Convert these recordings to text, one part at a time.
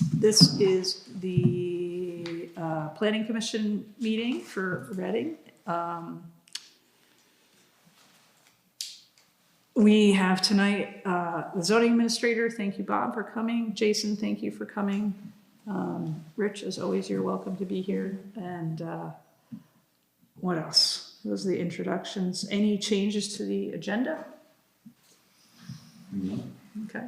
This is the Planning Commission meeting for Reading. We have tonight the zoning administrator. Thank you, Bob, for coming. Jason, thank you for coming. Rich, as always, you're welcome to be here. And what else? Those are the introductions. Any changes to the agenda? No. Okay.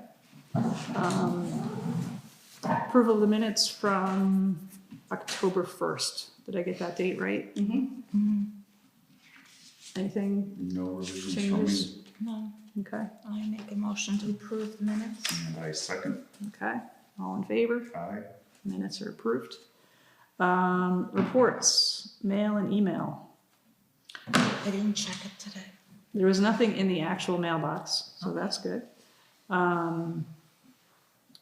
Approval of the minutes from October 1st. Did I get that date right? Mm-hmm. No revisions from Changes? me. No, Okay. I make a motion to approve the minutes. And I second. Okay. All in favor? Aye. Minutes are approved. Reports, mail and email. I didn't check it today. There was nothing in the actual mailbox, so that's good.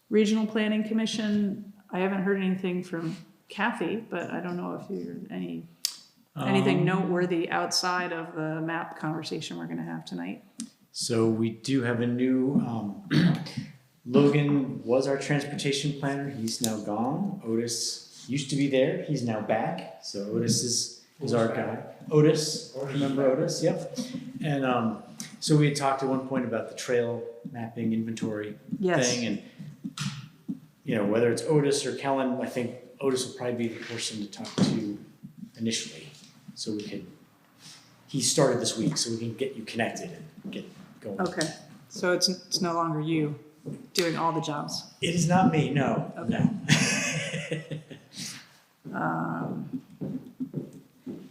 Regional Planning Commission, I haven't heard anything from Kathy, but I don't know if you're anything noteworthy outside of the map conversation we're gonna have tonight. So we do have a new, Logan was our transportation planner, he's now gone. Otis used to be there, he's now back, so Otis is our guy. Otis, remember Otis? Yep. And so we had talked at one point about the trail mapping inventory Yes. thing, and whether it's Otis or Kellen, I think Otis will probably be the person to talk to initially. So he started this week, so we can get you connected and get going. Okay, so it's no longer you doing all the jobs. It is not me, no. Okay. No.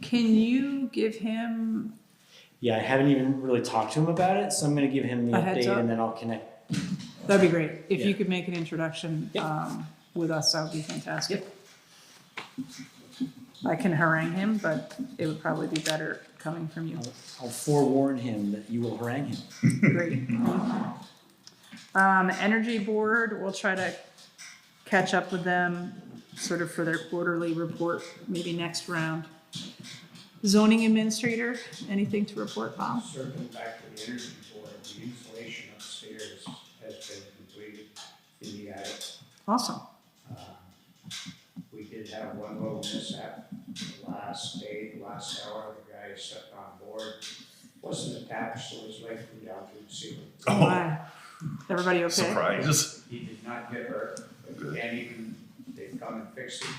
Can you give him, Yeah, I haven't even really talked to him about it, so I'm gonna give him the A heads update up? and then I'll connect. that'd be great. If Yeah. you could make an introduction Yep. with us, that would be fantastic. I can harangue him, but it would probably be better coming from you. I'll forewarn him that you will harangue him. Great. Energy Board, we'll try to catch up with them sort of for their quarterly report, maybe next round. Zoning Administrator, anything to report, Bob? Circling back to the energy board, the insulation upstairs has been completed in the attic. Awesome. We did have one little mishap the last hour, the guy stepped on board, wasn't attached, so his leg flew down to the ceiling. Oh my. Everybody okay? Surprise. He did not get hurt, but you can't even, they've come and fixed it,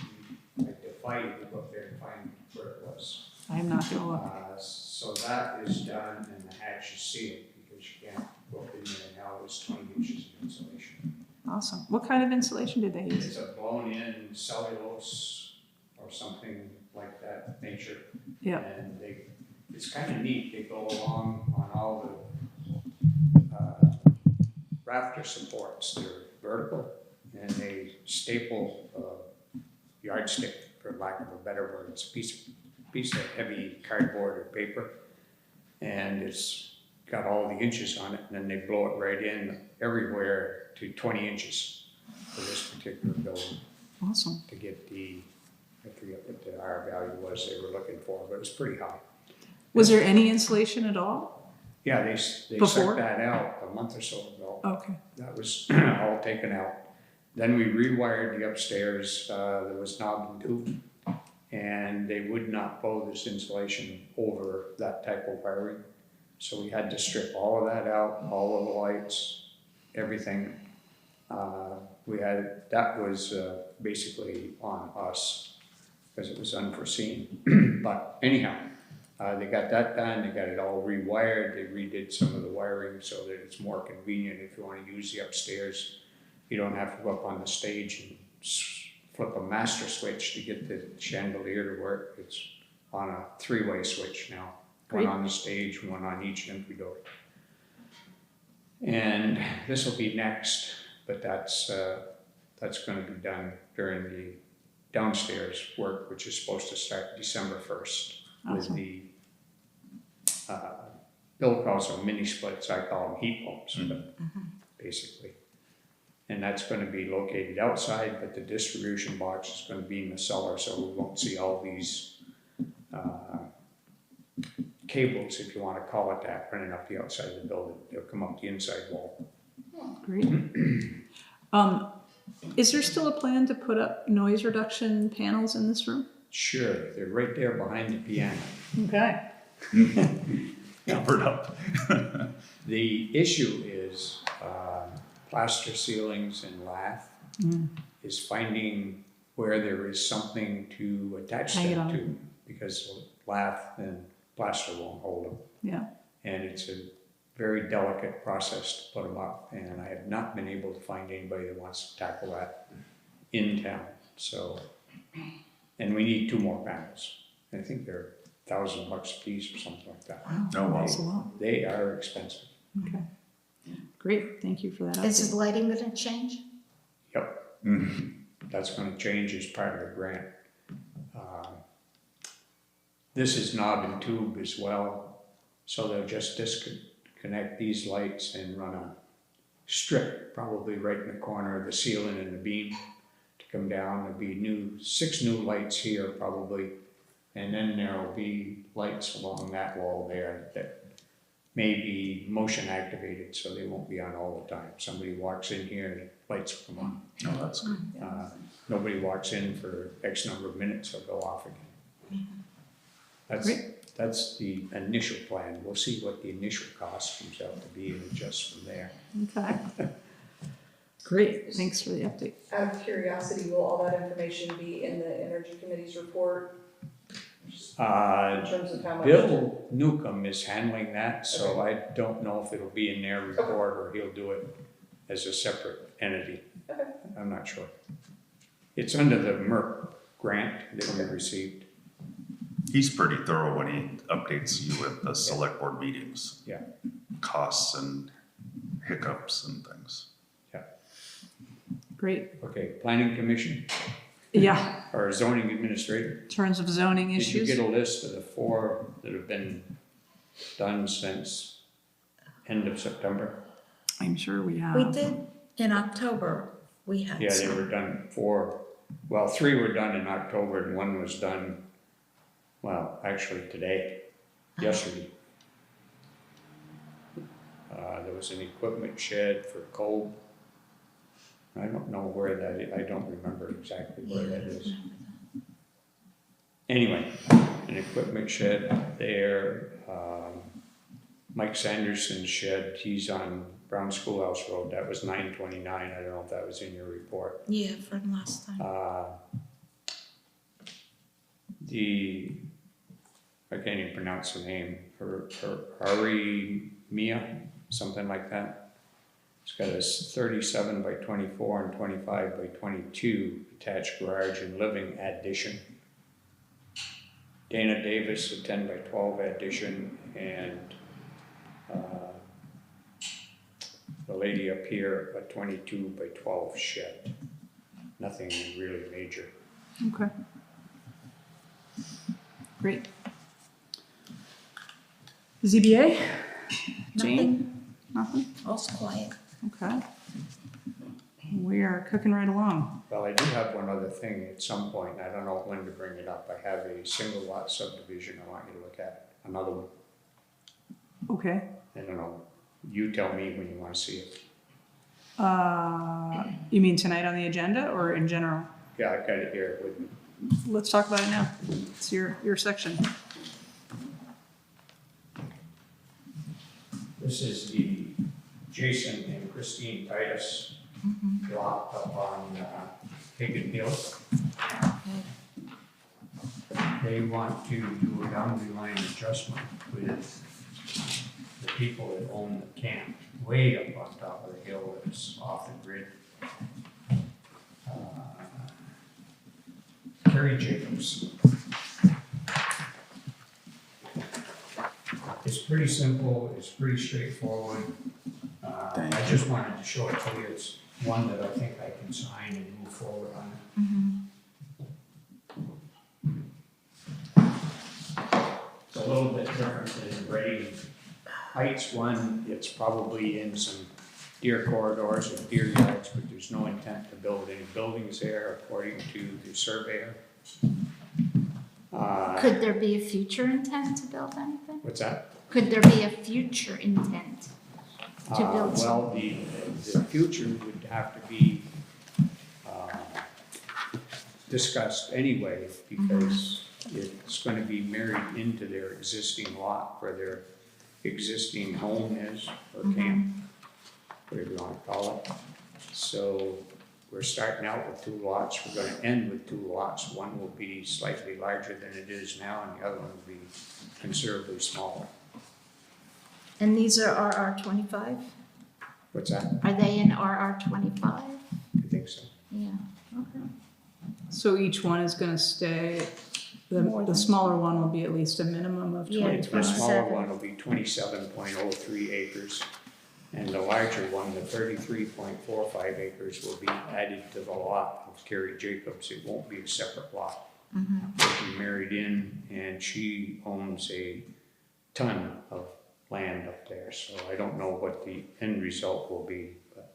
I defy you to go up there and find where it was. I'm not gonna look. So that is done and the hatch is sealed because you can't go up in there now, it's 20 inches of insulation. Awesome. What kind of insulation did they use? It's a blown-in cellulose or something like that nature. Yeah. And it's kind of neat, they go along on all the rafter supports, they're vertical, and they staple yardstick, for lack of a better word, it's a piece of heavy cardboard or paper, and it's got all the inches on it, and then they blow it right in everywhere to 20 inches for this particular building Awesome. to get I forget what the R value was they were looking for, but it was pretty high. Was there any insulation at all? Yeah, they Before? sucked that out a month or so ago. Okay. That was all taken out. Then we rewired the upstairs, there was knob and tooth, and they would not blow this insulation over that type of wiring. So we had to strip all of that out, all of the lights, everything. That was basically on us because it was unforeseen. But anyhow, they got that done, they got it all rewired, they redid some of the wiring so that it's more convenient if you want to use the upstairs. You don't have to go up on the stage and flip a master switch to get the chandelier to work. It's on a 3-way switch now. Great. One on the stage, one on each entry door. And this will be next, but that's going to be done during the downstairs work, which is supposed to start December 1st. Awesome. With the, Bill calls them mini splits, I call them heat pumps, but basically. And that's going to be located outside, but the distribution box is going to be in the cellar, so we won't see all these cables, if you want to call it that, running up the outside of the building. They'll come up the inside wall. Great. Is there still a plan to put up noise reduction panels in this room? Sure, they're right there behind the piano. Okay. Covered up. The issue is plaster ceilings and lath is finding where there is something to attach Hang it them on. to, because lath and plaster won't hold them. Yeah. And it's a very delicate process to put them up, and I have not been able to find anybody that wants to tackle that in town, so. And we need 2 more panels. I think they're $1,000 a piece or something like that. Oh, wow. That's a lot. They are expensive. Okay. Great. Thank you for that. Is update. the lighting gonna change? Yep. That's gonna change as part of the grant. This is knob and tube as well, so they'll just disconnect these lights and run a strip, probably right in the corner of the ceiling and the beam to come down. There'll be 6 new lights here probably, and then there'll be lights along that wall there that may be motion activated, so they won't be on all the time. Somebody walks in here and the lights will come on. Oh, that's good. Nobody walks in for X number of minutes, they'll go off again. That's the initial plan. We'll see what the initial cost comes out to be and adjust from there. Okay. Great. Thanks for the update. Out of curiosity, will all that information be in the Energy Committee's report? In terms of how much? Bill Newcomb is handling that, so I don't know if it'll be in their report or he'll do it as a separate entity. Okay. I'm not sure. It's under the MERC grant that we received. He's pretty thorough when he updates you with the select board meetings. Yeah. Costs and hiccups and things. Great. Okay, planning commission Yeah. or zoning administrator. In terms of zoning Did you issues. get a list of the 4 that have been done since end of September? I'm sure we have. We did in October, we had Yeah, they some. were done 4, well, 3 were done in October and 1 was done, well, actually today, yesterday. There was an equipment shed for coal. I don't know where that is, I don't remember exactly where that is. Anyway, an equipment shed there, Mike Sanderson's shed, he's on Brown Schoolhouse Road, that was 929, I don't know if that was in your report. Yeah, from last time. I can't even pronounce the name, Hari Mia, something like that. It's got a 37 by 24 and 25 by 22 attached garage and living addition. Dana Davis, a 10 by 12 addition, and the lady up here, a 22 by 12 shed. Nothing really major. Okay. Great. ZBA? Jane? Nothing? All's quiet. Okay. We are cooking right along. Well, I do have one other thing at some point, and I don't know when to bring it up. I have a single lot subdivision I want you to look at, another one. Okay. I don't know, you tell me when you want to see it. You mean tonight on the agenda or in general? Yeah, I've got it here with me. Let's talk about it now. It's your section. This is the Jason and Christine Titus lot up on Higgin Hill. They want to do a boundary line adjustment with the people that own the camp, way up on top of the hill that's off the grid. Kerry Jacobs. It's pretty simple, it's pretty straightforward. I just wanted to show it to you, it's one that I think I can sign and move forward on it. It's a little bit different than grading Heights one, it's probably in some deer corridors or deer yards, but there's no intent to build any buildings there according to the surveyor. Could there be a future intent to build anything? What's that? Could there be a future intent to build Well, the future would have to be discussed anyway, because it's gonna be married into their existing lot where their existing home is, or camp, whatever you wanna call it. So we're starting out with 2 lots, we're gonna end with 2 lots. One will be slightly larger than it is now, and the other one will be considerably smaller. And these are RR 25? What's that? Are they in RR 25? I think so. Yeah. So each one is gonna stay, More the than smaller one will be at least a minimum of Yeah, 25. The smaller 27. one will be 27.03 acres, and the larger one, the 33.45 acres, will be added to the lot of Carrie Jacobs. It won't be a separate lot. They'll be married in, and she owns a ton of land up there, so I don't know what the end result will be. But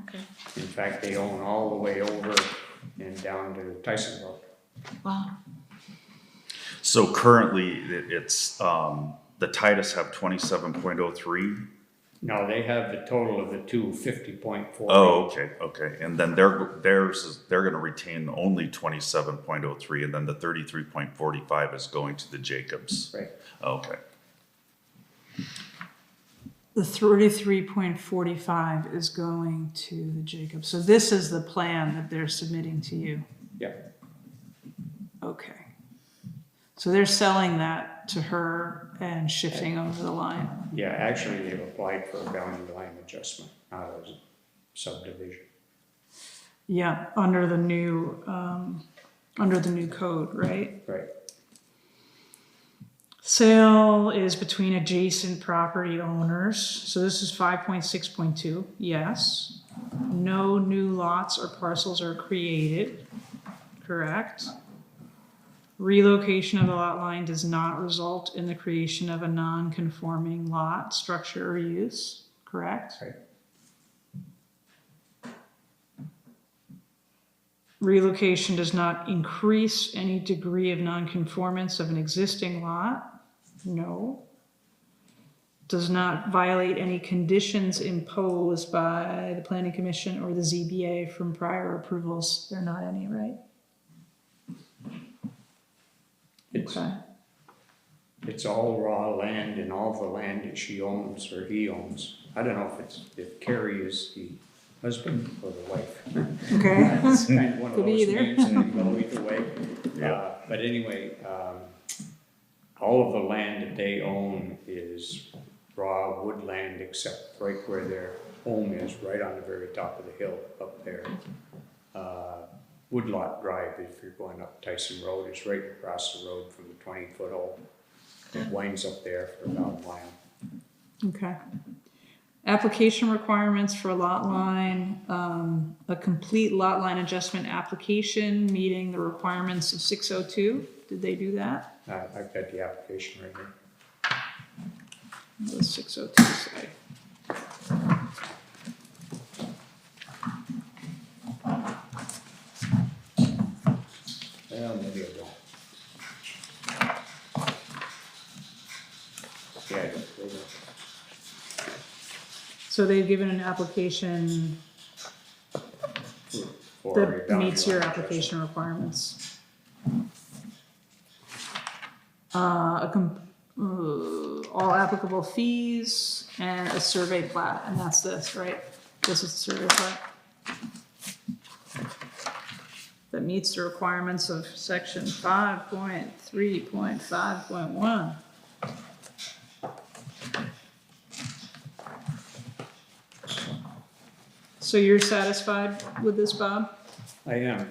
Okay. in fact, they own all the way over and down to Tyson Road. Wow. So currently, it's, the Titus have 27.03. No, they have the total of the two, 50.4. Oh, okay, and then they're gonna retain only 27.03, and then the 33.45 is going to the Jacobs. Right. Okay, The 33.45 is going to the Jacob. So this is the plan that they're submitting to you. Yeah. Okay. So they're selling that to her and shifting over the line. Yeah, actually, they've applied for a boundary line adjustment, not a subdivision. Yeah, under the new code, right? Right. Sale is between adjacent property owners. So this is 5.6.2, yes. No new lots or parcels are created, correct? Relocation of the lot line does not result in the creation of a non-conforming lot, structure, or use, correct? Right. Relocation does not increase any degree of nonconformance of an existing lot, no. Does not violate any conditions imposed by the planning commission or the ZBA from prior approvals, there are not any, right? It's, Okay. it's all raw land, and all the land that she owns or he owns. I don't know if Carrie is the husband or the wife. Okay. It's kind of one of Could be those either. names that can go either way. Yeah. But anyway, all of the land that they own is raw woodland, except right where their home is, right on the very top of the hill up there. Woodlot Drive, if you're going up Tyson Road, is right across the road from the 20-foot hole. It winds up there for about a mile. Okay. Application requirements for lot line, a complete lot line adjustment application meeting the requirements of 602. Did they do that? I've got the application right here. What does 602 say? Well, maybe I don't. Yeah, I don't. There you go. So they've given an application For a that boundary meets your line application requirements. All applicable fees and a survey plat, and that's this, right? This is the survey plat. That meets the requirements of section 5.3.5.1. So you're satisfied with this, Bob? I am.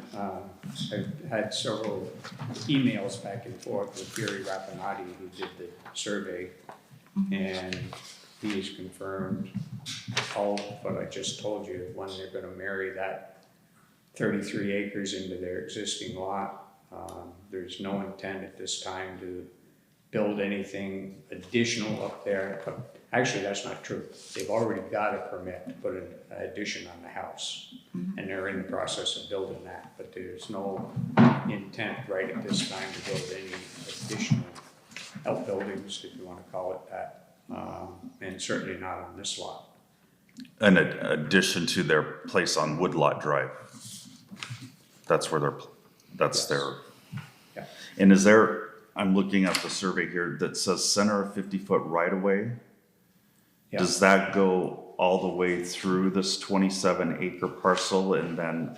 I've had several emails back and forth with Gary Rapinati, who did the survey, and he has confirmed all what I just told you, when they're gonna marry that 33 acres into their existing lot. There's no intent at this time to build anything additional up there. Actually, that's not true. They've already got a permit to put an addition on the house, and they're in the process of building that, but there's no intent right at this time to build any additional outbuildings, if you wanna call it that, and certainly not on this lot. an addition to their place on Woodlot Drive. That's where that's Yes. their, Yeah. and is there, I'm looking at the survey here that says center of 50-foot right of way. Yeah. Does that go all the way through this 27-acre parcel and then,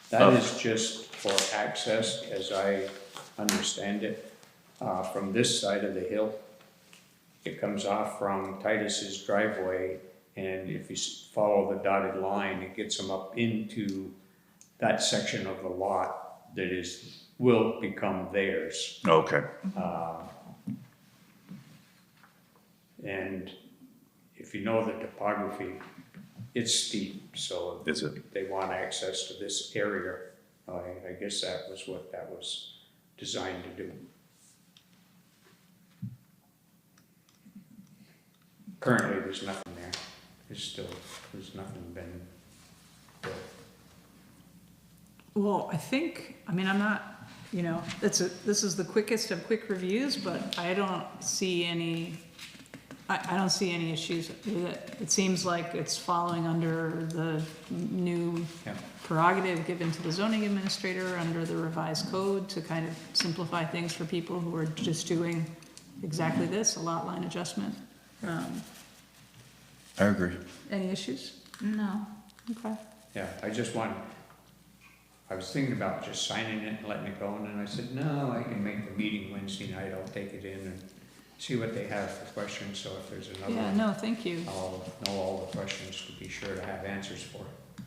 That is just for access, as I understand it, from this side of the hill. It comes off from Titus's driveway, and if you follow the dotted line, it gets them up into that section of the lot that will become theirs. okay, And if you know the topography, it's steep, so is it? they want access to this area. I guess that was what that was designed to do. Currently, there's nothing there. There's nothing been built. Well, I mean, I'm not, this is the quickest of quick reviews, but I don't see any issues with it. It seems like it's following under the new Yeah. prerogative given to the zoning administrator under the revised code to kind of simplify things for people who are just doing exactly this, a lot line adjustment. I agree. Any issues? No. Okay. Yeah, I was thinking about just signing it and letting it go, and then I said, no, I can make the meeting Wednesday night, I'll take it in and see what they have for questions, so if there's Yeah, another, no, thank you. I'll know all the questions to be sure to have answers for.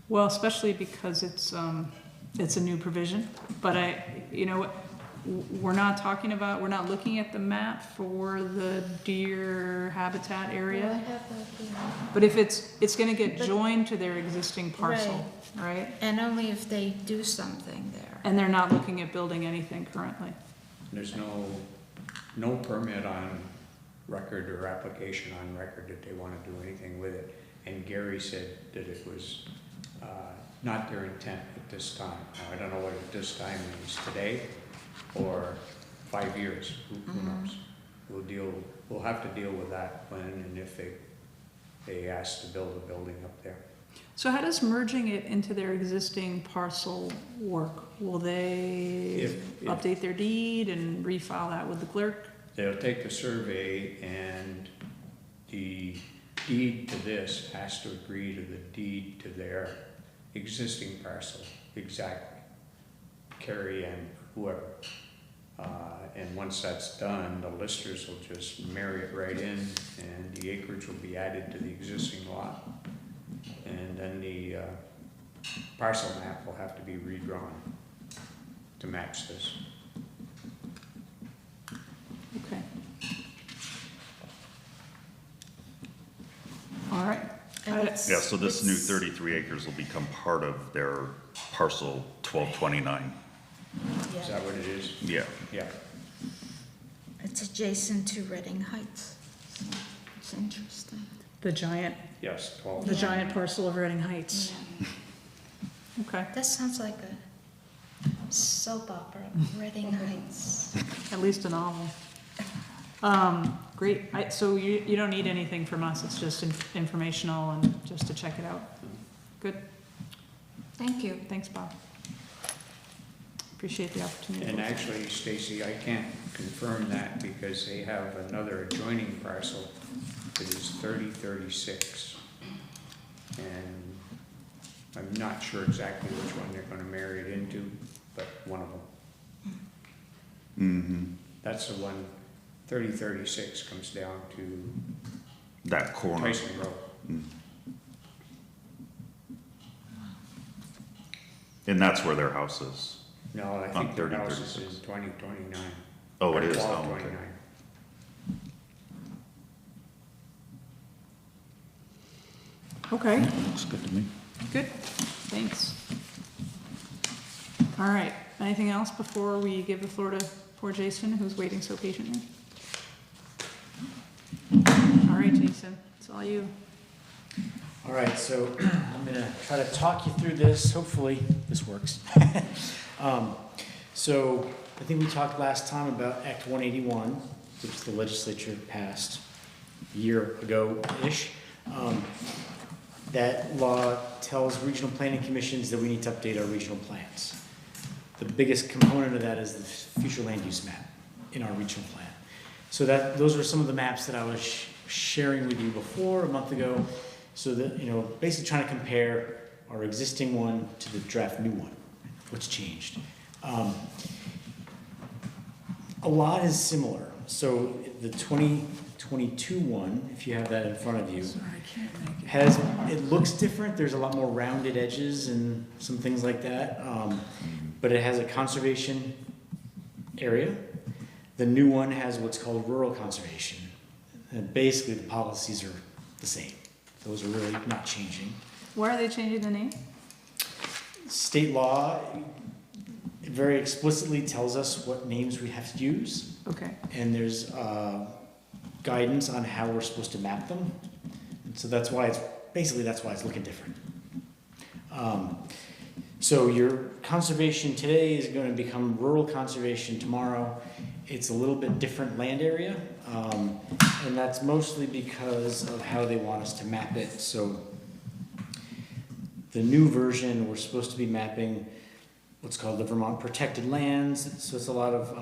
Well, especially because it's a new provision, but we're not looking at the map for the deer habitat Well, I area. have that here. But if it's gonna get But- joined to their existing parcel, right? And only if they do something there. And they're not looking at building anything currently. There's no permit on record or application on record that they wanna do anything with it. And Gary said that it was, not their intent at this time. Now, I don't know what at this time means, today or 5 years, who knows? We'll have to deal with that when and if they ask to build a building up there. So how does merging it into their existing parcel work? Will they If- update their deed and refile that with the clerk? They'll take the survey, and the deed to this has to agree to the deed to their existing parcel, exactly. Carrie and whoever. And once that's done, the listers will just marry it right in, and the acreage will be added to the existing lot. And then the parcel map will have to be redrawn to match this. Okay. All right. And it's- Yeah, so this new it's- 33 acres will become part of their parcel 1229. Is Yeah, that what it is? Yeah. Yeah. it's adjacent to Reading Heights, so it's interesting. The giant Yes, 12. The giant parcel of Reading Heights. Yeah. Okay, That sounds like a soap opera, Reading Heights. at least a novel. Great, so you don't need anything from us, it's just informational and just to check it out. Good, Thank you. thanks, Bob. Appreciate the opportunity. And actually, Stacy, I can't confirm that because they have another adjoining parcel that is 3036. And I'm not sure exactly which one they're gonna marry it into, but one of them. Mm-hmm. That's the one, 3036 comes down to That corner. Tyson Road. And that's where their house is. No, I On think their house is 3036. in 2029. Oh, it Or is? Oh, 1229. okay. Okay, Looks good to me. good, thanks. All right, anything else before we give the floor to poor Jason, who's waiting so patiently? All right, Jason, it's all you. All right, so I'm gonna try to talk you through this. Hopefully, this works. So I think we talked last time about Act 181, which the legislature passed a year ago-ish. That law tells regional planning commissions that we need to update our regional plans. the biggest component of that is the future land use map in our regional plan. So those are some of the maps that I was sharing with you before, a month ago, so that, basically trying to compare our existing one to the draft new one, what's changed. A lot is similar. So the 2022 one, if you have that in front of you, it looks different. There's a lot more rounded edges and some things like that. But it has a conservation area. The new one has what's called rural conservation. And basically the policies are the same. Those are really not changing. Why are they changing the name? State law very explicitly tells us what names we have to use. Okay. And there's guidance on how we're supposed to map them. And so that's why it's looking different. So your conservation today is going to become rural conservation tomorrow. It's a little bit different land area, and that's mostly because of how they want us to map it. So the new version, we're supposed to be mapping what's called the Vermont protected lands. So it's a lot of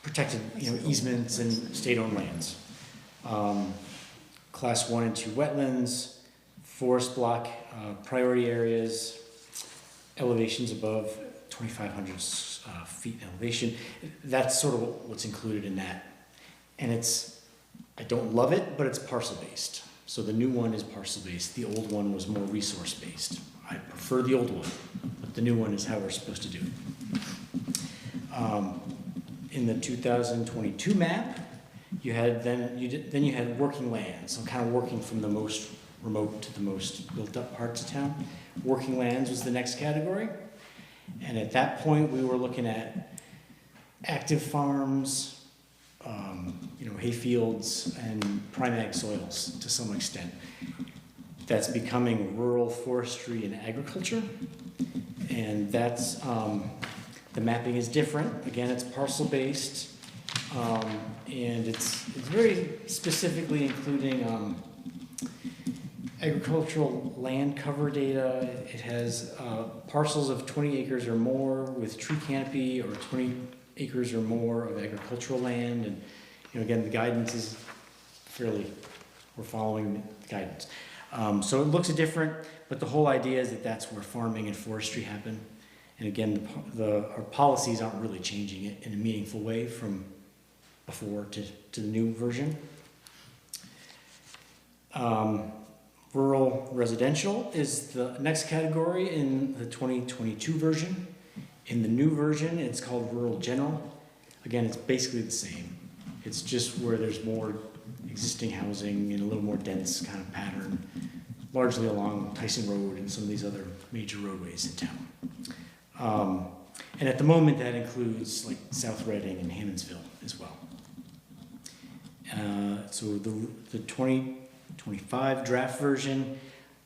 protected, easements and state-owned lands. Class 1 and 2 wetlands, forest block, priority areas, elevations above 2,500 feet in elevation. That's sort of what's included in that. And I don't love it, but it's parcel-based. So the new one is parcel-based. The old one was more resource-based. I prefer the old one, but the new one is how we're supposed to do it. In the 2022 map, you had working lands, so kind of working from the most remote to the most built-up parts of town. Working lands was the next category, and at that point, we were looking at active farms, hay fields, and primary soils to some extent. That's becoming rural forestry and agriculture, and that's the mapping is different. Again, it's parcel-based, and it's very specifically including agricultural land cover data. It has parcels of 20 acres or more with tree canopy, or 20 acres or more of agricultural land. And again, the guidance is we're following the guidance. So it looks different, but the whole idea is that that's where farming and forestry happen. And again, our policies aren't really changing it in a meaningful way from before to the new version. Rural residential is the next category in the 2022 version. In the new version, it's called rural general. Again, it's basically the same. It's just where there's more existing housing in a little more dense kind of pattern, largely along Tyson Road and some of these other major roadways in town. And at the moment, that includes like South Reading and Hammondsville as well. So the 2025 draft version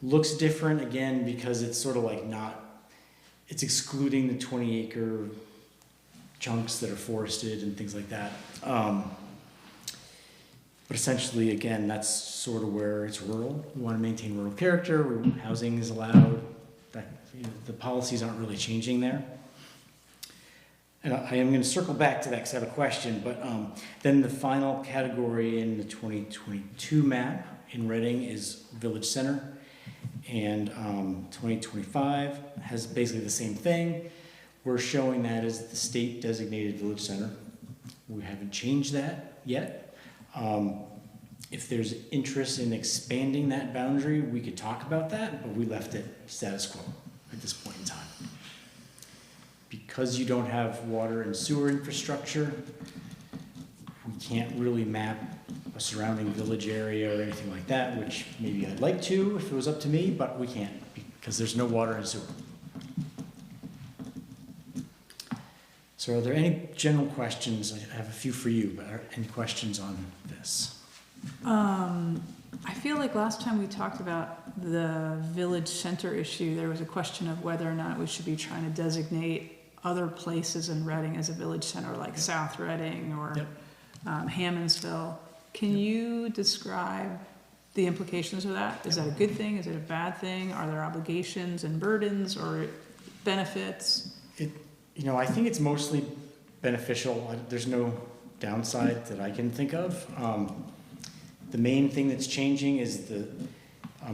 looks different again because it's sort of like it's excluding the 20-acre chunks that are forested and things like that. But essentially, again, that's sort of where it's rural. We want to maintain rural character. Housing is allowed. The policies aren't really changing there. And I am going to circle back to that because I have a question. But then the final category in the 2022 map in Reading is village center. And 2025 has basically the same thing. We're showing that as the state designated village center. We haven't changed that yet. If there's interest in expanding that boundary, we could talk about that, but we left it status quo at this point in time. Because you don't have water and sewer infrastructure, we can't really map a surrounding village area or anything like that, which maybe I'd like to if it was up to me, but we can't because there's no water and sewer. So are there any general questions? I have a few for you, but are any questions on this? I feel like last time we talked about the village center issue, there was a question of whether or not we should be trying to designate other places in Reading as a village center, like South Reading or Hammondsville. Can you describe the implications of that? Is that a good thing? Is it a bad thing? Are there obligations and burdens, or benefits? I think it's mostly beneficial. There's no downside that I can think of. The main thing that's changing is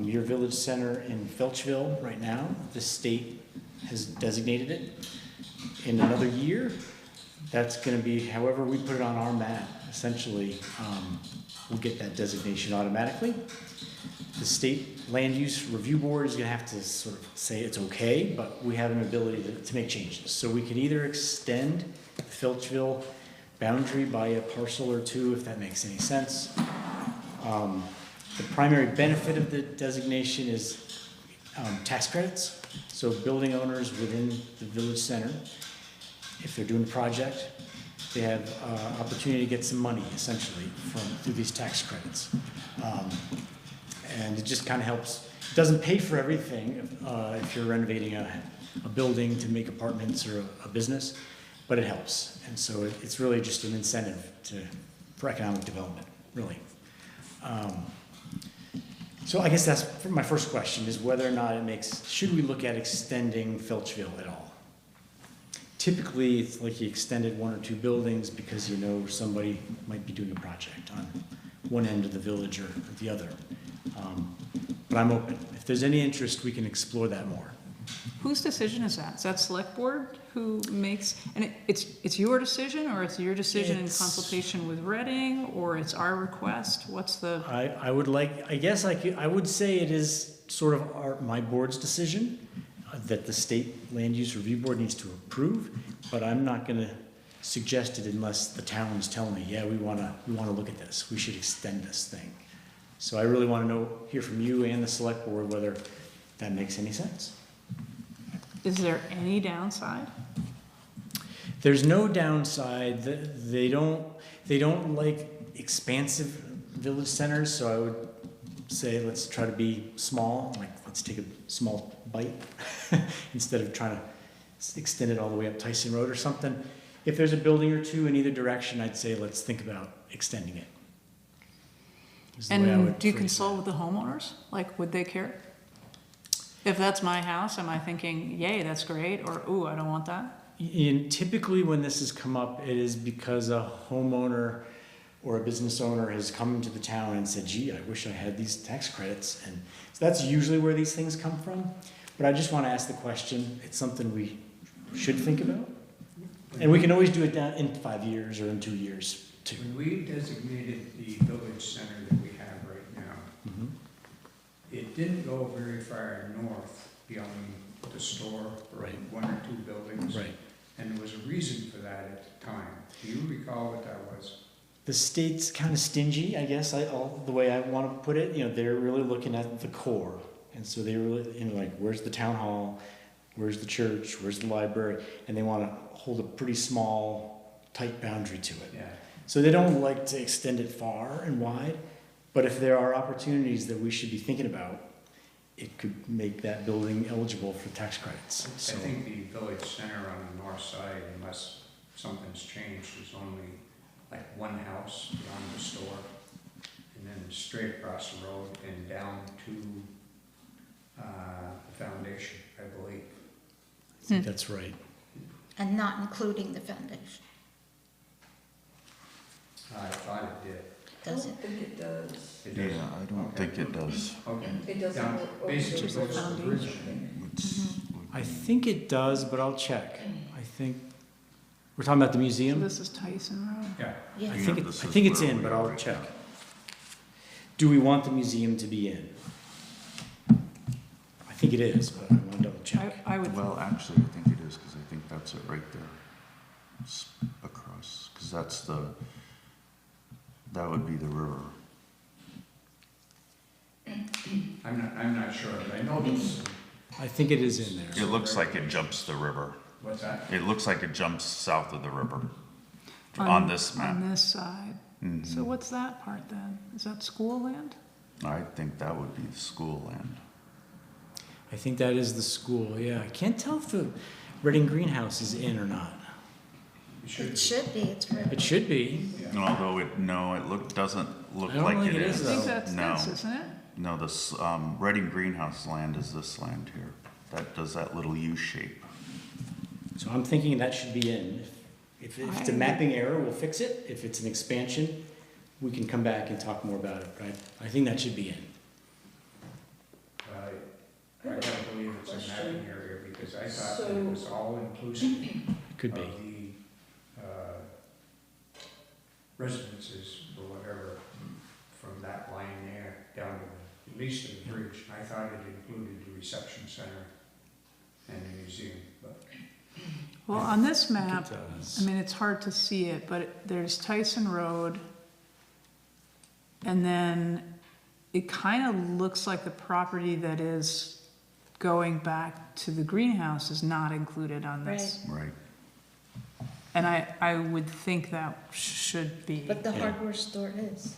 your village center in Felchville right now. The state has designated it. In another year, that's going to be, however we put it on our map, essentially, we'll get that designation automatically. The state land use review board is going to have to sort of say it's okay, but we have an ability to make changes. So we could either extend the Felchville boundary by a parcel or two, if that makes any sense. The primary benefit of the designation is tax credits. So building owners within the village center, if they're doing a project, they have opportunity to get some money essentially through these tax credits. And it just kind of helps. It doesn't pay for everything if you're renovating a building to make apartments or a business, but it helps. And so it's really just an incentive for economic development, really. So I guess that's my first question, is whether or not should we look at extending Felchville at all? Typically, it's like you extended one or two buildings because you know somebody might be doing a project on one end of the village or the other. But I'm open. If there's any interest, we can explore that more. Whose decision is that? Is that select board who makes, and it's your decision, or it's your decision in consultation with Reading, or it's our request? What's the? I would say it is sort of my board's decision that the state land use review board needs to approve, but I'm not going to suggest it unless the town's telling me, yeah, we want to look at this. We should extend this thing. So I really want to hear from you and the select board whether that makes any sense. Is there any downside? There's no downside. They don't like expansive village centers, so I would say let's try to be small. Like let's take a small bite instead of trying to extend it all the way up Tyson Road or something. If there's a building or two in either direction, I'd say let's think about extending it. And do you consult with the homeowners? Like, would they care? If that's my house, am I thinking, yay, that's great, or ooh, I don't want that? And typically when this has come up, it is because a homeowner or a business owner has come to the town and said, gee, I wish I had these tax credits. And so that's usually where these things come from. But I just want to ask the question. It's something we should think about. And we can always do it down in 5 years or in 2 years too. When we designated the village center that we have right now, it didn't go very far north beyond the store, Right. one or two buildings. Right. And there was a reason for that at the time. Do you recall what that was? The state's kind of stingy, I guess, the way I want to put it. They're really looking at the core. And so they really, like, where's the town hall? Where's the church? Where's the library? And they want to hold a pretty small, tight boundary to it. Yeah. So they don't like to extend it far and wide. But if there are opportunities that we should be thinking about, it could make that building eligible for tax credits. So I think the village center on the north side, unless something's changed, is only like one house beyond the store, and then straight across the road and down to the foundation, I believe. I think that's right. And not including the foundation, I thought it did. I does don't it? think it does. It Yeah, does. I don't Okay. think it does. Okay. It doesn't. Down- go- Basically Just goes the to the foundation. bridge. I think it does, but I'll check. I think, we're talking about the So museum? this is Tyson Road? Yeah. Yeah. I Yeah, think this I is think it's where in, we but are I'll right check. now. Do we want the museum to be in? I think it is, but I want to double check. I would, Well, actually, I think it is, because I think that's it right there. It's across, because that would be the river. I'm not sure, but I know this. I think it is in there. It looks like it jumps the river. What's that? It looks like it jumps south of the river on this map. on this side. Mhm. So what's that part then? Is that school land? I think that would be the school land. I think that is the school, yeah. I can't tell if the Reading Greenhouse is in or not. It should It be. should be, it's It river. should be. Yeah. Although doesn't look I don't like think it it is, is. I think though. that's No. this, isn't it? No, this Reading Greenhouse land is this land here. That does that little U shape. So I'm thinking that should be in. If it's a mapping error, we'll fix it. If it's an expansion, we can come back and talk more about it, right? I think that should be in. I gotta believe it's a mapping area, because I thought that So- it was all inclusive Could be. of the, residences or whatever from that line there down to at least to the bridge. I thought it included the reception center and the museum, but Well, on this map, It does. I mean, it's hard to see it, but there's Tyson Road. And then it kind of looks like the property that is going back to the greenhouse is not included on this. Right. And I would think that should be, But the Yeah. hardware store is.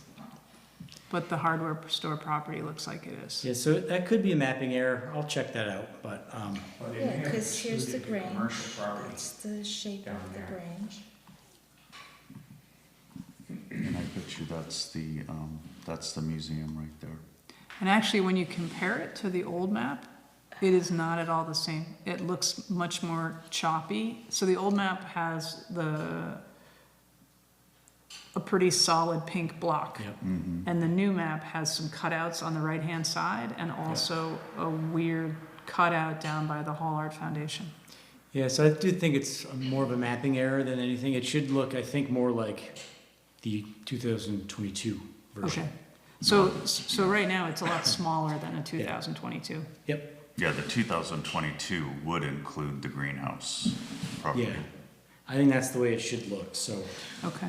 but the hardware store property looks like it is. Yeah, so that could be a mapping error. I'll check that out, but, well, they Yeah, may have 'cause here's the excluded Grange. commercial property. It's the shape Down of the there. Grange. And I bet you that's the museum right there. And actually, when you compare it to the old map, it is not at all the same. It looks much more choppy. So the old map has a pretty solid pink block. yep. And the new map has some cutouts on the right-hand side and also a weird cutout down by the Hall Art Foundation. Yeah, so I do think it's more of a mapping error than anything. It should look, I think, more like the 2022 version. Okay. So right now, it's a lot smaller than a 2022. Yep, Yeah, the 2022 would include the greenhouse property. yeah. I think that's the way it should look, so. Okay.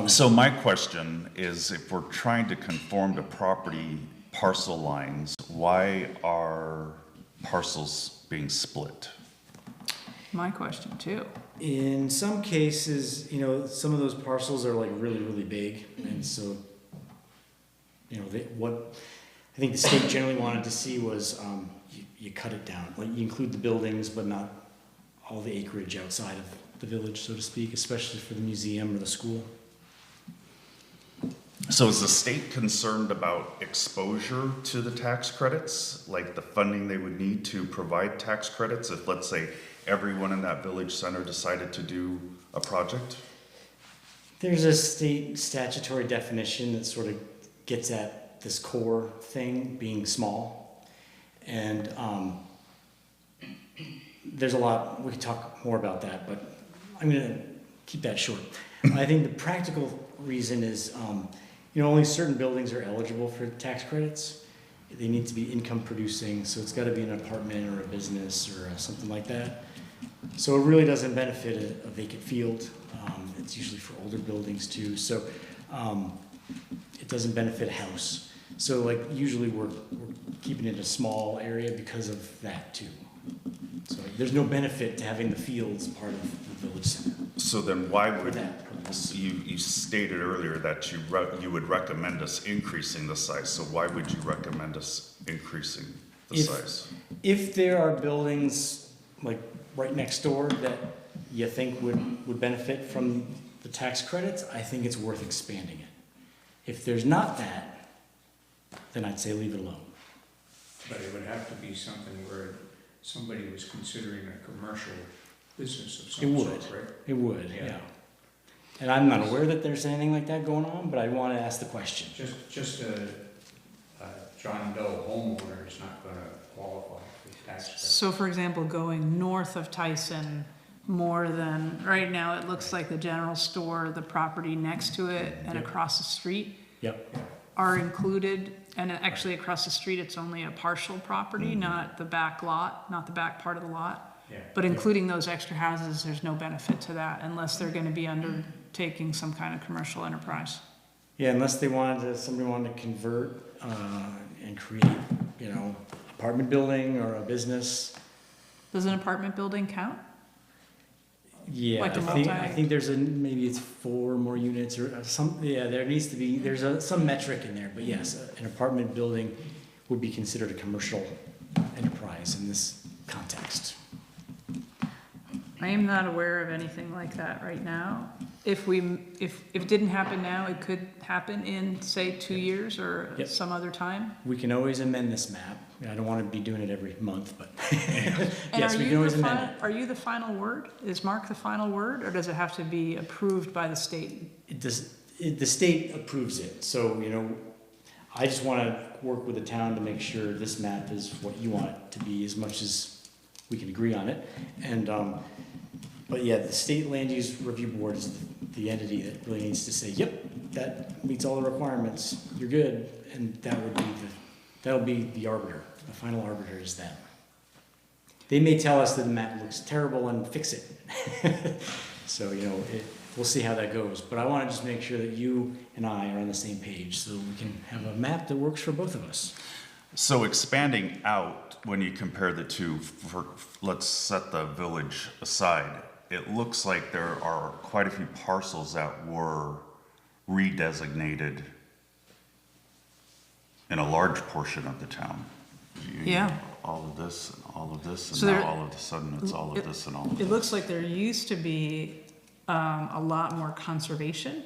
So my question is, if we're trying to conform to property parcel lines, why are parcels being split? My question too. In some cases, you know, some of those parcels are like really, really big, and so, you know, what I think the state generally wanted to see was you cut it down, like you include the buildings, but not all the acreage outside of the village, so to speak, especially for the museum or the school. So is the state concerned about exposure to the tax credits, like the funding they would need to provide tax credits if, let's say, everyone in that village center decided to do a project? There's a state statutory definition that sort of gets at this core thing being small. And there's a lot, we could talk more about that, but I'm gonna keep that short. I think the practical reason is, you know, only certain buildings are eligible for tax credits. They need to be income producing, so it's gotta be an apartment or a business or something like that. So it really doesn't benefit a vacant field. It's usually for older buildings too. So it doesn't benefit a house. So like usually we're keeping it a small area because of that too. So there's no benefit to having the fields part of the village center So then why for would, that purpose. you stated earlier that you would recommend us increasing the size, so why would you recommend us increasing the If- size? If there are buildings like right next door that you think would benefit from the tax credits, I think it's worth expanding it. If there's not that, then I'd say leave it alone. But it would have to be something where somebody was considering a commercial business of It some would. sort, right? It would, Yeah. yeah. And I'm not aware that there's anything like that going on, but I want to ask the question. Just a John Doe homeowner is not gonna qualify for tax credit. So for example, going north of Tyson, more than, right now, it looks like the general store, the property next to it, and Yep. across the street Yep. are included. And actually, across the street, it's only a partial property, not the back lot, not the back part of the lot. Yeah. But including those extra houses, there's no benefit to that unless they're gonna be undertaking some kind of commercial enterprise. Yeah, unless somebody wanted to convert and create, you know, apartment building or a business. Does an apartment building count? Yeah, Like a I think there's maybe it's 4 more units or some, yeah, there needs to be, some metric in there, but yes, an apartment building would be considered a commercial enterprise in this context. I am not aware of anything like that right now. If it didn't happen now, it could happen in, say, 2 years or Yep. some other time. We can always amend this map I don't want to be doing it every month, but And yes, are we you can always the amend it. are you the final word? Is Mark the final word, or does it have to be approved by the state? The state approves it, so, I just want to work with the town to make sure this map is what you want it to be, as much as we can agree on it. And, but yeah, the state land use review board is the entity that really needs to say, yep, that meets all the requirements, you're good, and that'll be the arbiter, the final arbiter is them. They may tell us that the map looks terrible and fix it. So, we'll see how that goes. But I want to just make sure that you and I are on the same page so that we can have a map that works for both of us. So expanding out, when you compare the two, let's set the village aside, it looks like there are quite a few parcels that were redesignated in a large portion of the town. Yeah. All of this and all of this, and So now there- all of a sudden it's all of this and all of It this. looks like there used to be a lot more conservation.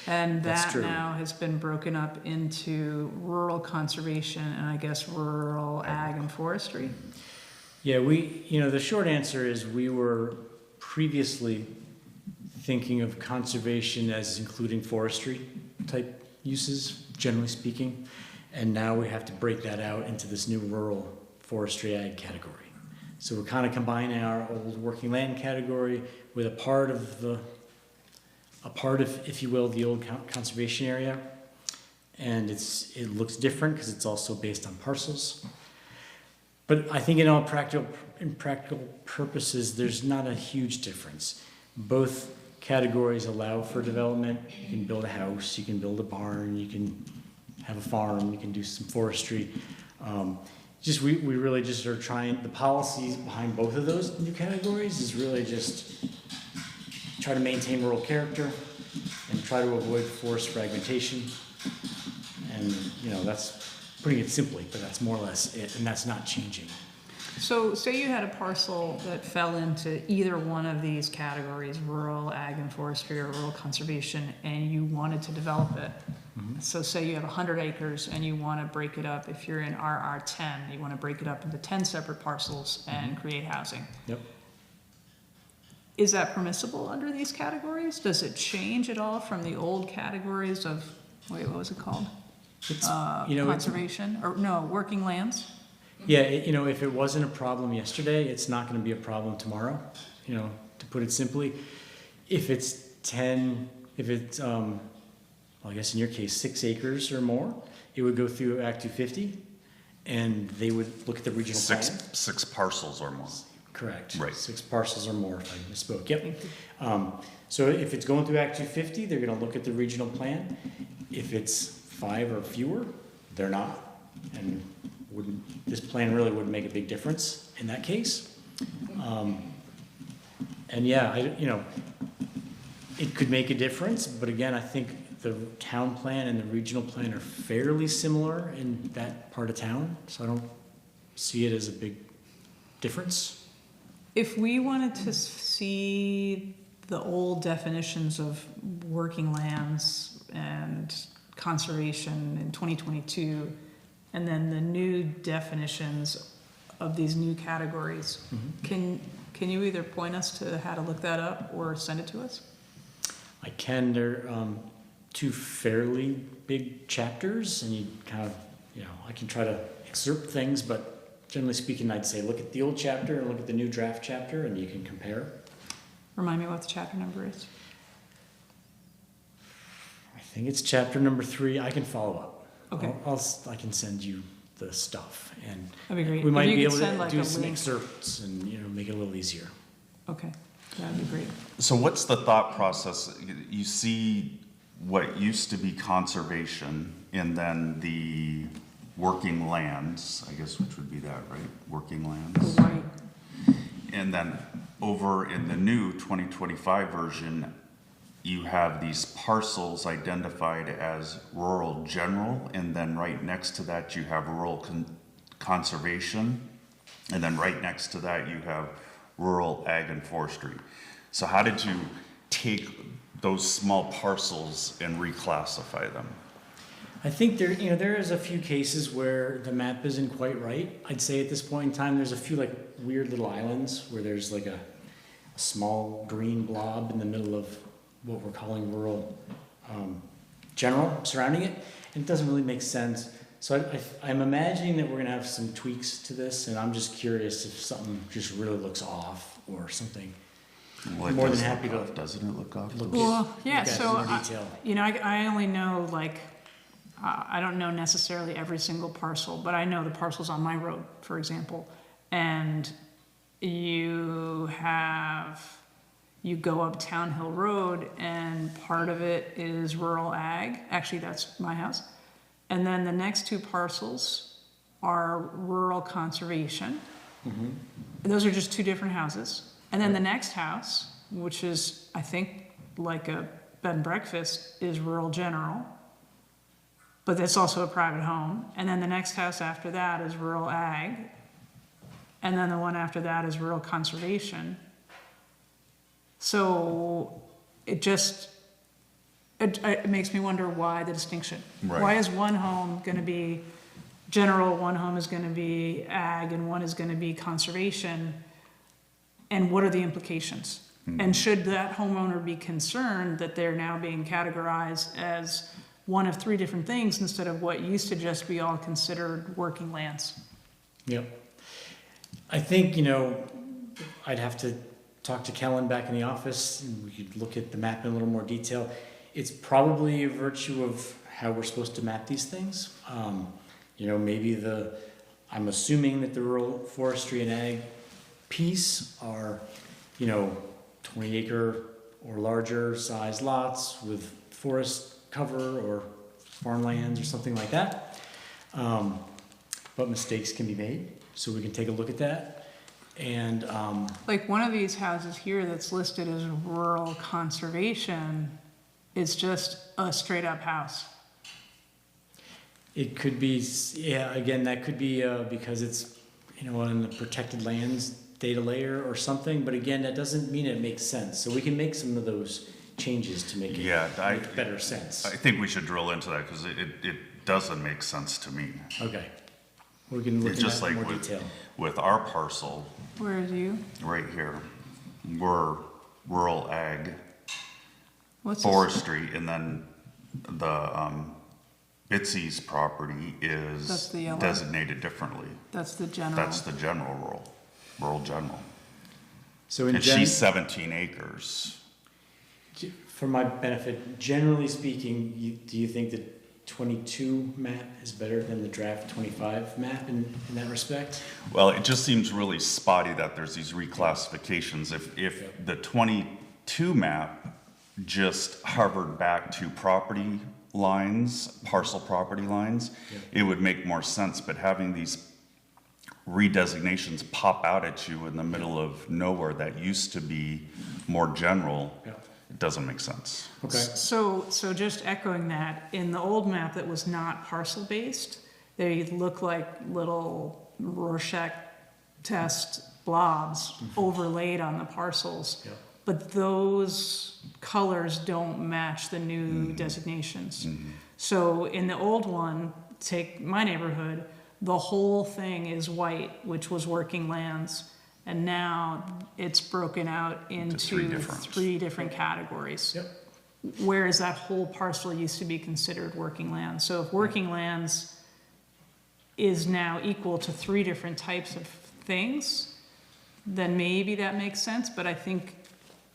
And That's that true. now has been broken up into rural conservation and I guess rural ag and forestry. Yeah, the short answer is we were previously thinking of conservation as including forestry type uses, generally speaking. And now we have to break that out into this new rural forestry ag category. So we're kind of combining our old working land category with a part of, if you will, the old conservation area. And it looks different because it's also based on parcels. But I think in practical purposes, there's not a huge difference. Both categories allow for development. You can build a house, you can build a barn, you can have a farm, you can do some forestry. We really just are trying, the policies behind both of those new categories is really just try to maintain rural character and try to avoid forest fragmentation. And, that's putting it simply, but that's more or less it, and that's not changing. So say you had a parcel that fell into either one of these categories, rural ag and forestry or rural conservation, and you wanted to develop it. Mm-hmm. So say you have 100 acres and you want to break it up, if you're in RR10, you want to break it up into 10 separate parcels and create housing. Yep. Is that permissible under these categories? Does it change at all from the old categories of, what was it called? It's, Conservation, or no, working lands? Yeah, if it wasn't a problem yesterday, it's not going to be a problem tomorrow, to put it simply. If it's well, I guess in your case, 6 acres or more, it would go through Act 250, and they would look at the regional plan. Six parcels or more. Correct. Right. 6 parcels or more, if I misspoke. Yep. So if it's going through Act 250, they're going to look at the regional plan. If it's 5 or fewer, they're not, and this plan really wouldn't make a big difference in that case. And yeah, it could make a difference, but again, I think the town plan and the regional plan are fairly similar in that part of town, so I don't see it as a big difference. If we wanted to see the old definitions of working lands and conservation in 2022, and then the new definitions of these new categories, can you either point us to how to look that up or send it to us? I can, they're 2 fairly big chapters, and you kind of, I can try to excerpt things, but generally speaking, I'd say look at the old chapter and look at the new draft chapter, and you can compare. Remind me what the chapter number is. I think it's chapter number 3. I can follow up. Okay. I can send you the stuff, and That'd be great. we If might you be could able send, to like, do a some link. excerpts and make it a little easier. Okay, that'd be great. So what's the thought process? You see what used to be conservation and then the working lands, I guess, which would be that, right? Working lands. Right. And then over in the new 2025 version, you have these parcels identified as rural general, and then right next to that you have rural conservation, and then right next to that you have rural ag and forestry. So how did you take those small parcels and reclassify them? I think there is a few cases where the map isn't quite right. I'd say at this point in time, there's a few like weird little islands where there's like a small green blob in the middle of what we're calling rural general surrounding it, and it doesn't really make sense. So I'm imagining that we're gonna have some tweaks to this, and I'm just curious if something just really looks off or something. Well, it More than does happy look to off, doesn't it look off? look Well, yeah, look at it so, in more detail. I only know, like, I don't know necessarily every single parcel, but I know the parcels on my road, for example. And you go up Town Hill Road, and part of it is rural ag. Actually, that's my house. And then the next two parcels are rural conservation. Those are just two different houses. And then the next house, which is, I think, like a bed and breakfast, is rural general. But that's also a private home. And then the next house after that is rural ag. And then the one after that is rural conservation. So it makes me wonder why the distinction. Right. Why is one home gonna be general, one home is gonna be ag, and one is gonna be conservation? And what are the implications? And should that homeowner be concerned that they're now being categorized as one of three different things instead of what used to just be all considered working lands? Yep. I think, I'd have to talk to Kellen back in the office, and we could look at the map in a little more detail. It's probably a virtue of how we're supposed to map these things. Maybe I'm assuming that the rural forestry and ag piece are, 20 acre or larger size lots with forest cover or farmlands or something like that. But mistakes can be made, so we can take a look at that. And Like one of these houses here that's listed as rural conservation is just a straight up house. it could be, again, that could be because it's, on the protected lands data layer or something. But again, that doesn't mean it makes sense. So we can make some of those changes to make it make better sense. I think we should drill into that because it doesn't make sense to me. Okay. We can look It's at just that in like more detail. with our parcel Where is you? right here, we're rural ag, What's this? forestry, and then the Bitsy's property That's is the yellow. designated differently. That's the general. That's the general rural general. So in And she's 17 acres. for my benefit, generally speaking, do you think the 22 map is better than the draft 25 map in that respect? Well, it just seems really spotty that there's these reclassifications. If the 22 map just hovered back to property lines, parcel property lines, it would make more sense. But having these redesignations pop out at you in the middle of nowhere that used to be more general, it doesn't make sense. Okay. So just echoing that, in the old map that was not parcel based, they look like little Rorschach test blobs overlaid on the parcels. Yep. But those colors don't match the new designations. So in the old one, take my neighborhood, the whole thing is white, which was working lands. And now it's broken out into three different categories. Yep. Whereas that whole parcel used to be considered working land. So if working lands is now equal to three different types of things, then maybe that makes sense. But I think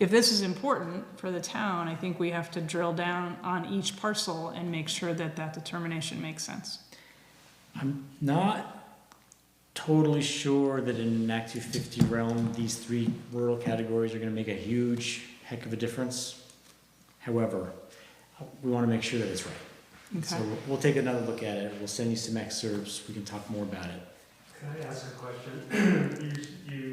if this is important for the town, I think we have to drill down on each parcel and make sure that that determination makes sense. I'm not totally sure that in an Act 250 realm, these three rural categories are going to make a huge heck of a difference. However, we want to make sure that it's right. Okay. So we'll take another look at it. We'll send you some excerpts. We can talk more about it. Can I ask a question?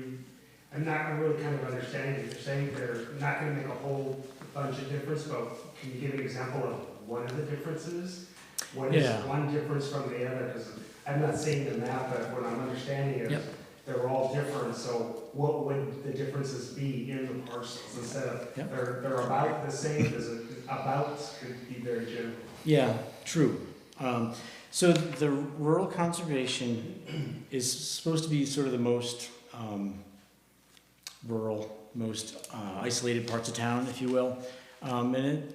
I'm not really kind of understanding it. You're saying they're not gonna make a whole bunch of difference, but can you give an example of one of the differences? What is Yeah. one difference from the other? Because I'm not seeing the map, but what I'm understanding is Yep. they're all different, so what would the differences be in the parcels instead of, Yep. they're about the same, because about could be very general. Yeah, true. So the rural conservation is supposed to be sort of the most rural, most isolated parts of town, if you will. And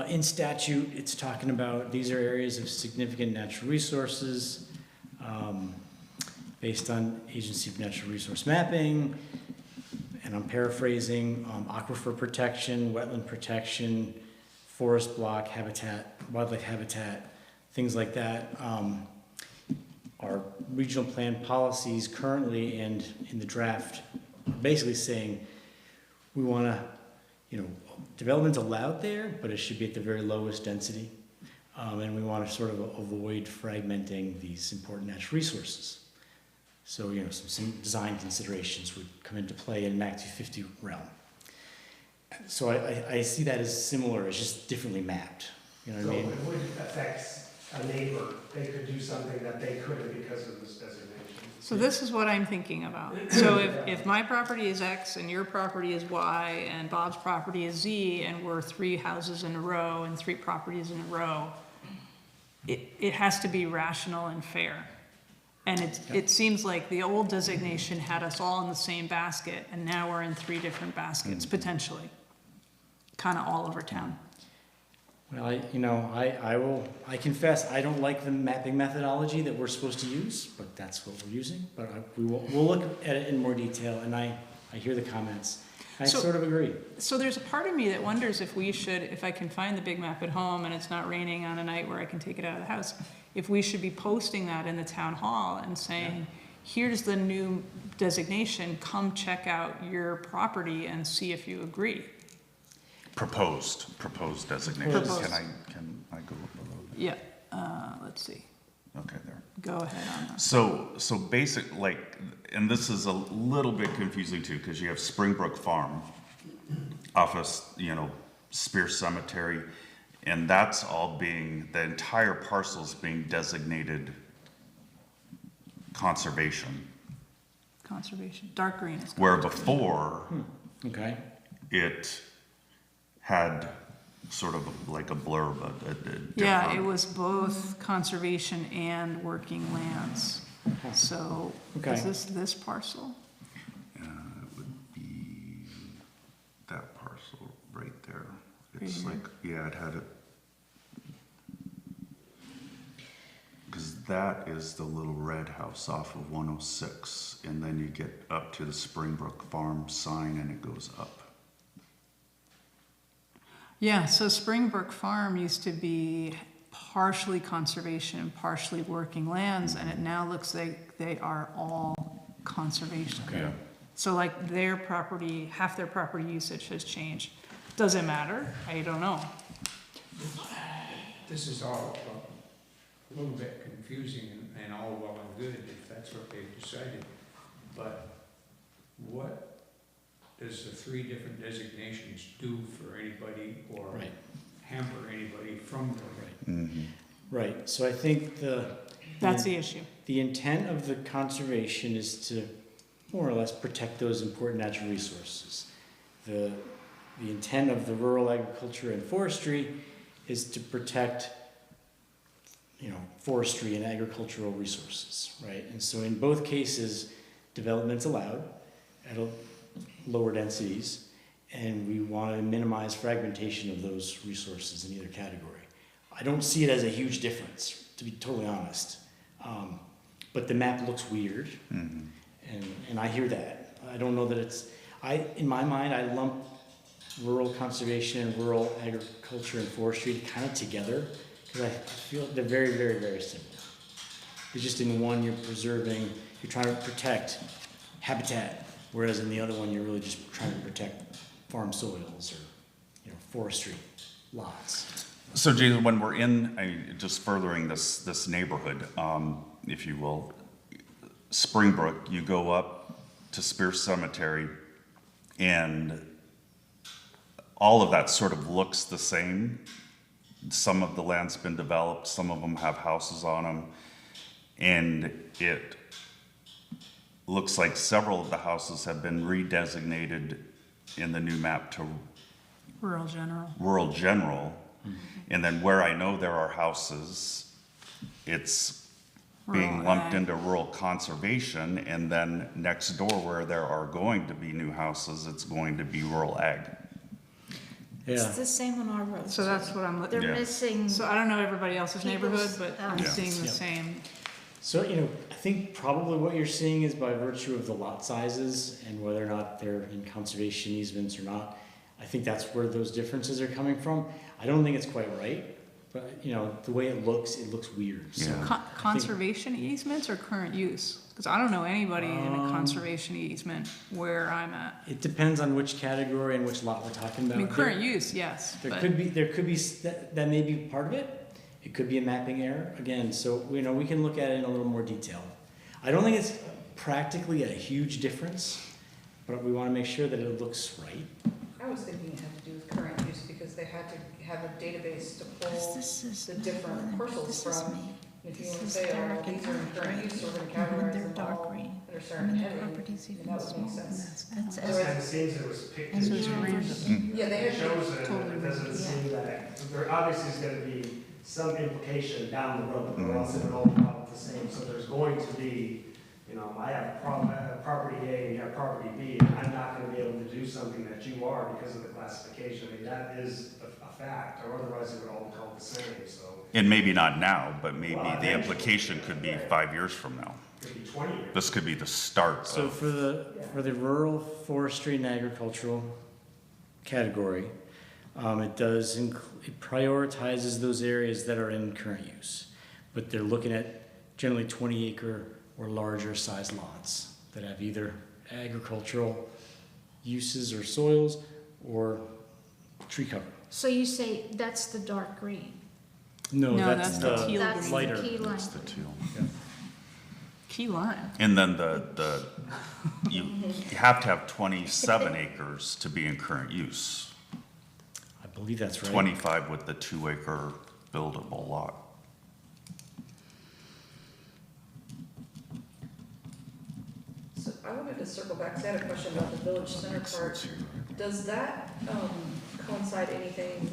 in statute, it's talking about these are areas of significant natural resources based on Agency of Natural Resource Mapping, and I'm paraphrasing, aquifer protection, wetland protection, forest block habitat, wildlife habitat, things like that. Our regional plan policies currently and in the draft are basically saying we want to, development's allowed there, but it should be at the very lowest density. And we want to sort of avoid fragmenting these important natural resources. So, some design considerations would come into play in an Act 250 realm. So I see that as similar, it's just differently mapped. You know what I mean? So it would affect a neighbor, they could do something that they couldn't because of this designation. So this is what I'm thinking about. So if my property is X and your property is Y and Bob's property is Z and we're 3 houses in a row and 3 properties in a row, it has to be rational and fair. And it seems like the old designation had us all in the same basket, and now we're in 3 different baskets, potentially, kind of all over town. Well, I confess, I don't like the mapping methodology that we're supposed to use, but that's what we're using. But we'll look at it in more detail, and I hear the comments. I sort of agree. So there's a part of me that wonders if I can find the big map at home and it's not raining on a night where I can take it out of the house, if we should be posting that in the town hall and saying, here's the new designation, come check out your property and see if you agree. Proposed designation. Proposed. Can I go below that? Yeah, let's see. Okay, there. Go ahead on that. So basic, and this is a little bit confusing too, because you have Springbrook Farm off of, Spear Cemetery, and that's all the entire parcel's being designated conservation. Conservation, dark green is Where conservation. before, Okay. it had sort of like a blurb, Yeah, different- it was both conservation and working lands. So, Okay. is this parcel? It would be that parcel right there. It's Right here? it had it. Because that is the little red house off of 106, and then you get up to the Springbrook Farm sign and it goes up. Yeah, so Springbrook Farm used to be partially conservation and partially working lands, and it now looks like they are all conservation. Yeah. So like their property, half their property usage has changed. Does it matter? I don't know. This is all a little bit confusing and all well and good if that's what they've decided. But what does the 3 different designations do for anybody or Right. hamper anybody from them? Right. So I think That's the issue. the intent of the conservation is to more or less protect those important natural resources. The intent of the rural agriculture and forestry is to protect, forestry and agricultural resources, right? And so in both cases, development's allowed at lower densities, and we want to minimize fragmentation of those resources in either category. I don't see it as a huge difference, to be totally honest. But the map looks weird, and I hear that. I don't know that in my mind, I lump rural conservation and rural agriculture and forestry kind of together, because I feel they're very, very, very similar. It's just in one, you're trying to protect habitat, whereas in the other one, you're really just trying to protect farm soils or, forestry lots. So Jason, when we're just furthering this neighborhood, if you will, Springbrook, you go up to Spear Cemetery, and all of that sort of looks the same. Some of the land's been developed, some of them have houses on them, and it looks like several of the houses have been redesignated in the new map to Rural general. rural general. And then where I know there are houses it's being Rural lumped ag. into rural conservation, and then next door where there are going to be new houses, it's going to be rural ag. It's Yeah, the same on our roads. So that's what I'm looking, They're Yeah. missing, so I don't know everybody else's neighborhood, People's but I'm houses. seeing the Yep. same. so, I think probably what you're seeing is by virtue of the lot sizes and whether or not they're in conservation easements or not. I think that's where those differences are coming from. I don't think it's quite right, but, the way it looks weird, so. Yeah. Conservation easements or current use? Because I don't know anybody in a Um, conservation easement where I'm at. It depends on which category and which lot we're talking I about. mean, current use, yes, There but could be, that may be part of it. It could be a mapping error, again, so, we can look at it in a little more detail. I don't think it's practically a huge difference, but we wanna make sure that it looks right. I was thinking it had to do with current use because they had to have a database to pull this is the different parcels this is from. me. If you This want to is say, oh, well, dark and these are in current gray. use, we're gonna And categorize they're them dark all green. under I certain mean, the heading, property's and even that would smaller make than sense. this. That's It Otherwise- kind of seems it was picked This and is chosen. random. Yeah, they It had, shows that Totally it doesn't yeah. seem that, there obviously is gonna be some implication down the road, or else it would all come out the same. So there's going to be, I have property A and you have property B, and I'm not gonna be able to do something that you are because of the classification. I mean, that is a fact, or otherwise it would all be called the same, so And maybe not now, but maybe Well, the eventually. implication could be 5 years from now. it could be 20 years. This could be the start So of, for the rural forestry and agricultural category, it does, it prioritizes those areas that are in current use. But they're looking at generally 20-acre or larger size lots that have either agricultural uses or soils or tree cover. So you say that's the dark green. No, No, that's that's the the teal That's the lighter. key line. it's the two. key line. And then you have to have 27 acres to be in current use. I believe that's right. 25 with the 2-acre buildable lot. so I wanted to circle back, because I had a question about the village center part. Does that, coincide anything,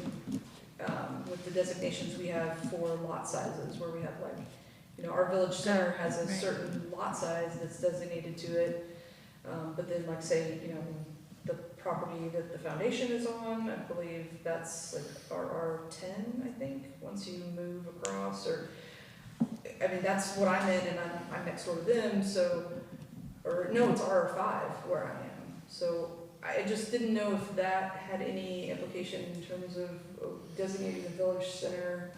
with the designations we have for lot sizes, where we have like, our village center has a Right. certain lot size that's designated to it, but then like say, the property that the foundation is on, I believe that's like RR10, I think, once you move across, or, I mean, that's what I'm in, and I'm next door to them, so, or, no, it's RR5 where I am, so I just didn't know if that had any implication in terms of designating the village center,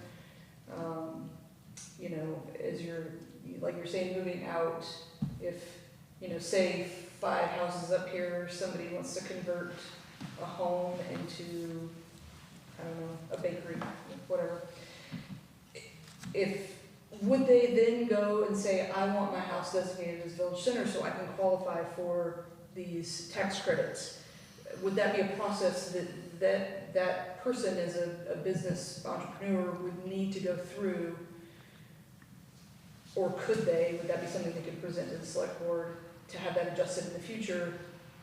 as like you're saying, moving out, if, say 5 houses up here, somebody wants to convert a home into, I don't know, a bakery, whatever. Would they then go and say, I want my house designated as village center so I can qualify for these tax credits? Would that be a process that person as a business entrepreneur would need to go through? Or would that be something they could present to the select board to have that adjusted in the future?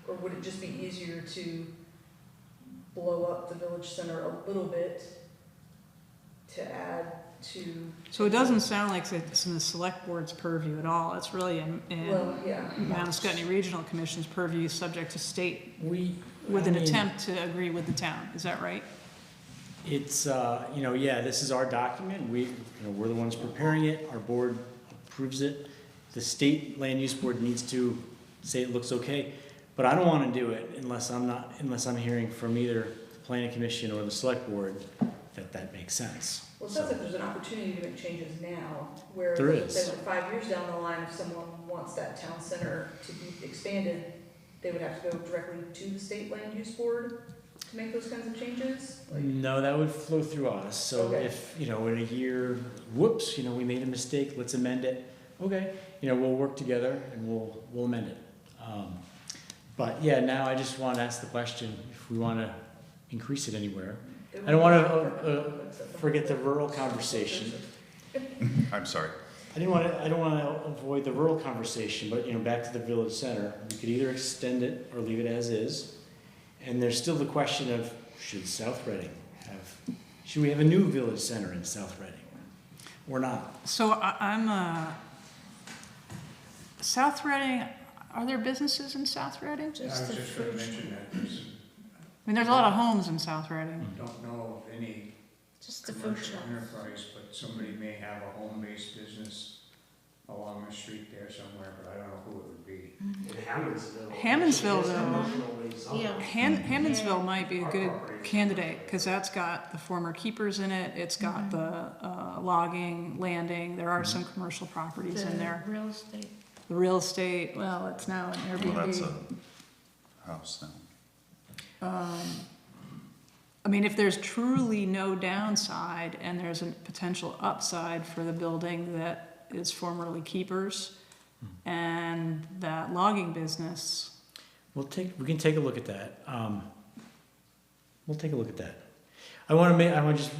Or would it just be easier to blow up the village center a little bit to add to? So it doesn't sound like it's in the select board's purview at all. It's really in Well, yeah. Mount Scottney Regional Commission's purview, subject to state, with I an mean, attempt to agree with the town. Is that right? It's, this is our document, we're the ones preparing it, our board approves it. The state land use board needs to say it looks okay, but I don't wanna do it unless I'm hearing from either the planning commission or the select board that makes sense. Well, it sounds like there's an opportunity to make changes now, where, There let's is. say, like 5 years down the line, if someone wants that town center to be expanded, they would have to go directly to the state land use board to make those kinds of changes? No, that would flow through us, so Okay. if, in a year, whoops, we made a mistake, let's amend it, okay, we'll work together and we'll amend it. But yeah, now I just want to ask the question, if we want to increase it anywhere. I don't want to forget the rural conversation. I'm sorry. I don't want to avoid the rural conversation, but, back to the village center, we could either extend it or leave it as is. And there's still the question of, should we have a new village center in South Reading? or not. So I'm, South Reading, are there businesses in South Reading? I was just gonna mention that, I mean, there's a lot of homes in South Reading. don't know of any Just the food commercial shop. enterprise, but somebody may have a home-based business along the street there somewhere, but I don't know who it would be. In Hammondsville. Hammondsville, It's though. commercially zoned. Yeah. Hammondsville might be a good candidate, because that's got the former keepers in it, it's got the logging, landing, there are some commercial properties in there. The real estate. The real estate, well, it's now an Well, that's Airbnb. a house now. I mean, if there's truly no downside and there's a potential upside for the building that is formerly keepers and that logging business, We can take a look at that. We'll take a look at that. I want to just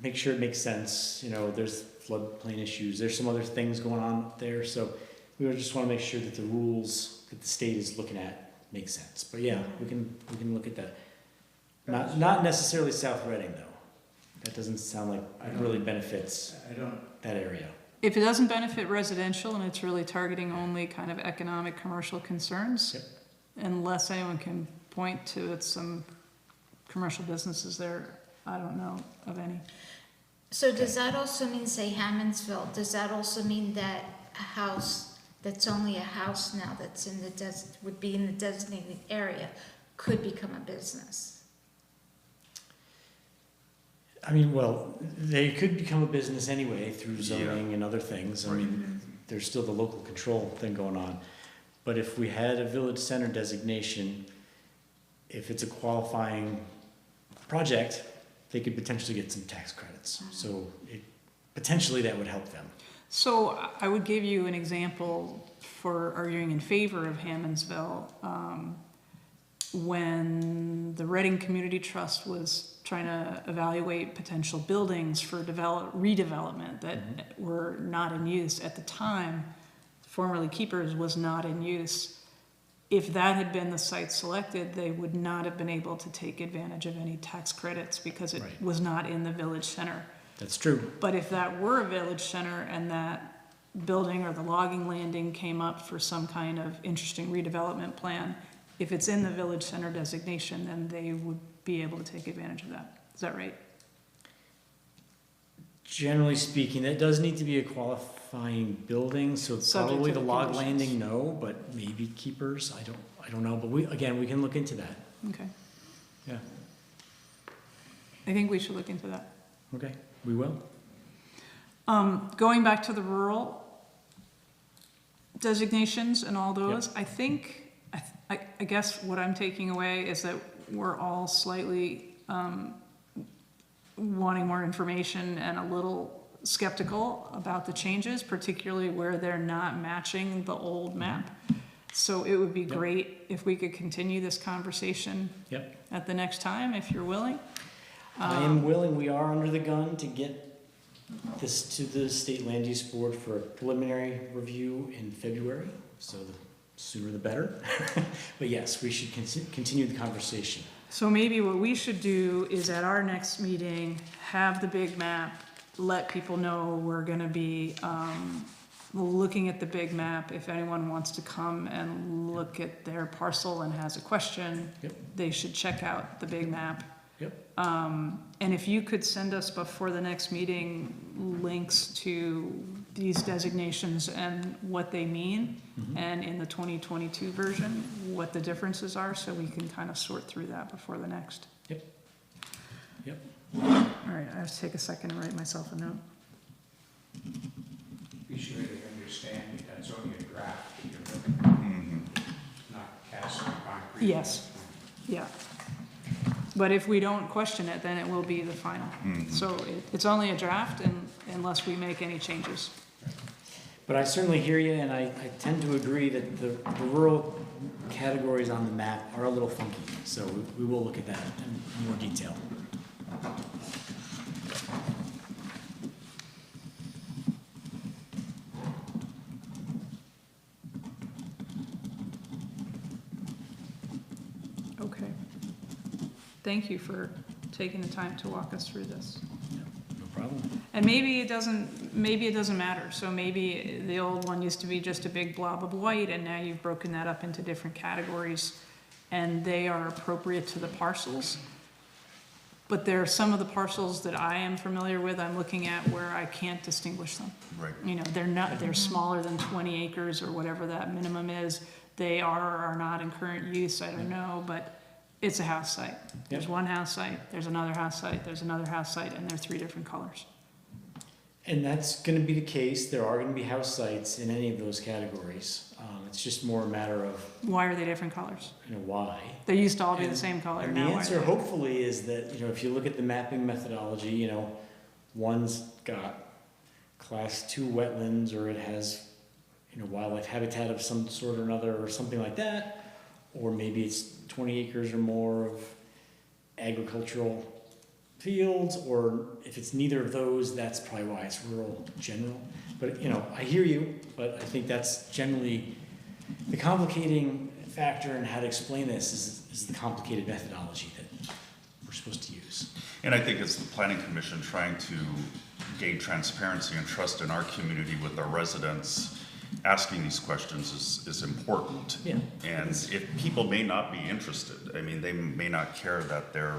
make sure it makes sense. You know, there's floodplain issues. There's some other things going on up there. So we just want to make sure that the rules that the state is looking at make sense. But yeah, we can look at that. Not necessarily South Reading though. That doesn't sound like it really benefits that area. if it doesn't benefit residential and it's really targeting only kind of economic, commercial concerns, Yep. unless anyone can point to some commercial businesses there, I don't know of any. So does that also mean, say Hammondsville, does that also mean that a house that's only a house now that's in the would be in the designated area could become a business? I mean, well, they could become a business anyway through zoning and other things. I mean, there's still the local control thing going on. But if we had a village center designation, if it's a qualifying project, they could potentially get some tax credits. So potentially that would help them. So I would give you an example for arguing in favor of Hammondsville. When the Reading Community Trust was trying to evaluate potential buildings for redevelopment that were not in use at the time, formerly Keepers was not in use. If that had been the site selected, they would not have been able to take advantage of any tax credits because it Right. was not in the village center. That's true. But if that were a village center and that building or the logging landing came up for some kind of interesting redevelopment plan, if it's in the village center designation, then they would be able to take advantage of that. Is that right? Generally speaking, that does need to be a qualifying building, so Subject probably to the the log conditions. landing, no, but maybe keepers, I don't know, but we can look into that. Okay. Yeah, I think we should look into that. okay, we will. Going back to the rural designations and all those, I think, I guess what I'm taking away is that we're all slightly wanting more information and a little skeptical about the changes, particularly where they're not matching the old map. So it would be Yep. great if we could continue this conversation Yep. at the next time, if you're willing. I am willing, we are under the gun to get this to the State Land Use Board for a preliminary review in February, so the sooner the better. But yes, we should continue the conversation. So maybe what we should do is at our next meeting, have the big map, let people know we're gonna be looking at the big map. If anyone wants to come and look at their parcel and has a question, Yep. they should check out the big map. Yep. And if you could send us before the next meeting links to these designations and what they mean, and in the 2022 version, what the differences are, so we can kind of sort through that before the next. Yep. Yep. All right, I have to take a second to write myself a note. Be sure they understand that that's only a draft that you're looking at, Mhm. not cast in concrete. Yes. Yeah. But if we don't question it, then it will be the final. Mhm. So it's only a draft unless we make any changes. But I certainly hear you, and I tend to agree that the rural categories on the map are a little funky, so we will look at that in more detail. Okay. Thank you for taking the time to walk us through this. No problem. problem. And maybe it doesn't matter. So maybe the old one used to be just a big blob of white, and now you've broken that up into different categories, and they are appropriate to the parcels. But there are some of the parcels that I am familiar with, I'm looking at where I can't distinguish them. Right. You know, they're smaller than 20 acres or whatever that minimum is. They are or are not in current use, I don't know, but it's a house site. There's one house site, there's another house site, there's another house site, and they're 3 different colors. And that's gonna be the case, there are gonna be house sites in any of those categories. It's just more a matter of, Why are they different colors? you know, why. They used to all be the And- same color, And the now why are answer they- hopefully is that, you know, if you look at the mapping methodology, you know, one's got class 2 wetlands, or it has, you know, wildlife habitat of some sort or another, or something like that, or maybe it's 20 acres or more of agricultural fields, or if it's neither of those, that's probably why it's rural general. But, you know, I hear you, but I think that's generally the complicating factor in how to explain this is the complicated methodology that we're supposed to use. And I think it's the planning commission trying to gain transparency and trust in our community with our residents. Asking these questions is important. Yeah. And if people may not be interested, I mean, they may not care that their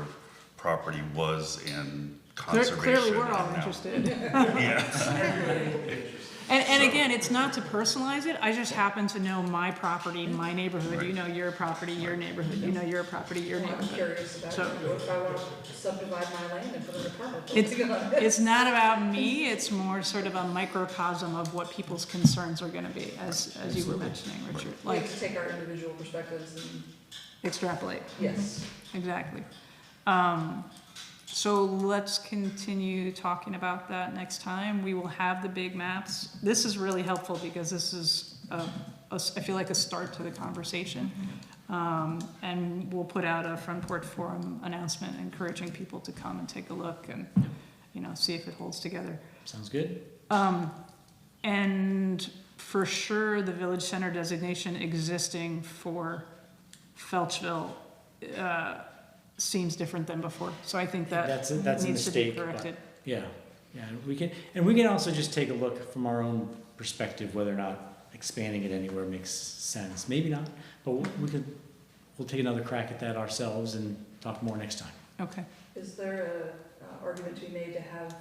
property was in conservation. Clearly, we're all and now- interested. Yeah. And again, it's not to personalize it, I just happen to know my property, my neighborhood, you know your property, your neighborhood, you know your property, your I'm neighborhood. curious about, So- if I want to subdivide my land and put an apartment It's, building on it. it's not about me, it's more sort of a microcosm of what people's concerns are gonna be, as you were mentioning, Richard. We Like, have to take our individual perspectives and, extrapolate, yes. exactly. So let's continue talking about that next time. We will have the big maps. This is really helpful because this is, I feel like a start to the conversation. And we'll put out a Front Porch Forum announcement encouraging people to come and take a look and, you know, see if it holds together. Sounds good? And for sure, the village center designation existing for Felchville, seems different than before. So I think that That's a needs to be mistake, but- corrected. Yeah, we can also just take a look from our own perspective, whether or not expanding it anywhere makes sense. Maybe not, but we'll take another crack at that ourselves and talk more next time. Okay. Is there a argument to be made to have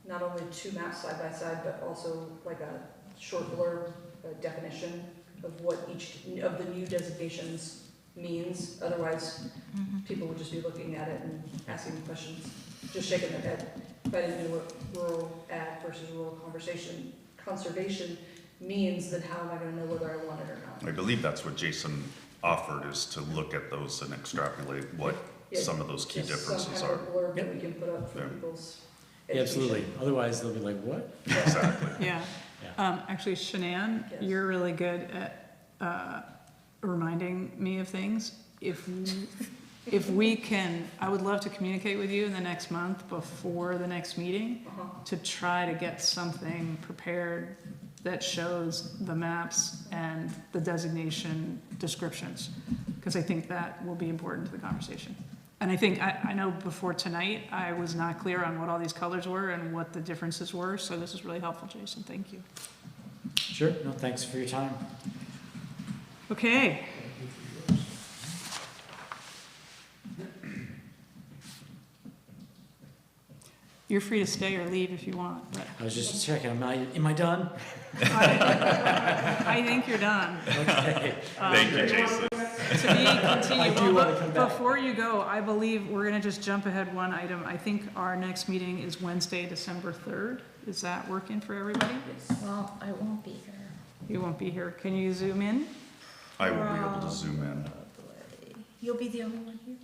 not only 2 maps side by side, but also like a short blurb, a definition of what each of the new designations means? Otherwise, people would just be looking at it and asking questions, just shaking their head. If I didn't know what rural ag versus rural conservation means, then how am I gonna know whether I want it or not? I believe that's what Jason offered, is to look at those and extrapolate what Yeah, some of those key Just differences some are. kind of blurb that we can put up for Yeah. people's Yeah, education. absolutely. Otherwise, they'll be like, what? Exactly. Yeah. Actually, Shanann, Yes. you're really good at reminding me of things. If we can, I would love to communicate with you in the next month before the next meeting to try to get something prepared that shows the maps and the designation descriptions, because I think that will be important to the conversation. And I think, I know before tonight, I was not clear on what all these colors were and what the differences were, so this is really helpful, Jason, thank you. Sure, no, thanks for your time. Okay. You're free to stay or leave if you want, but I was just checking, am I done? I think you're done. Okay. Thank you, Jason. To be I continued. do Well, wanna come back. before you go, I believe we're gonna just jump ahead one item. I think our next meeting is Wednesday, December 3rd. Is that working for everybody? Well, I won't be here. You won't be here. Can you zoom in? I will be able to zoom in. You'll be the only one here.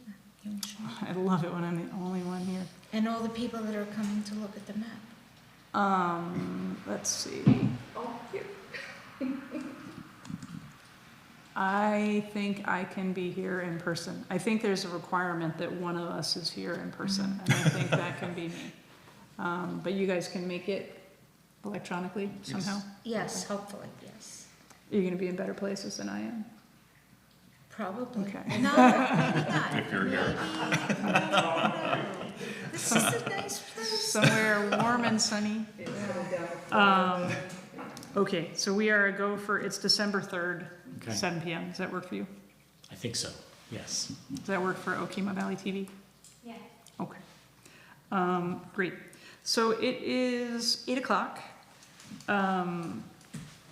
You and Sean. I love it when I'm the only one here. And all the people that are coming to look at the map. Let's see. Oh, here. I think I can be here in person. I think there's a requirement that one of us is here in person, and I think that can be me. But you guys can make it electronically somehow? Yes, hopefully, yes. You're gonna be in better places than I am? Probably. Okay. No, maybe not. If you're here. This is a nice place. somewhere warm and sunny. It's headed down to Okay, so we are a go for, it's December 3rd, Okay. 7 PM. Does that work for you? I think so, yes. Does that work for Okemo Valley TV? Yeah. Okay. Great. So it is 8 o'clock.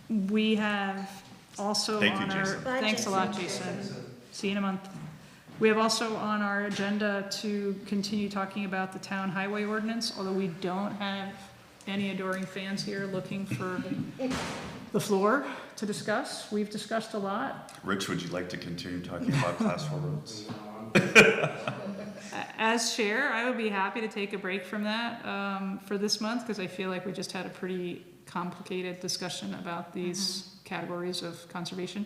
We have also Thank you, on our. Jason. Bye, Thanks a lot, Jason. Jason. See you in a month. We have also on our agenda to continue talking about the town highway ordinance, although we don't have any adoring fans here looking for the floor to discuss. We've discussed a lot. Rich, would you like to continue talking about class 4 roads? As chair, I would be happy to take a break from that for this month, because I feel like we just had a pretty complicated discussion about these categories of conservation.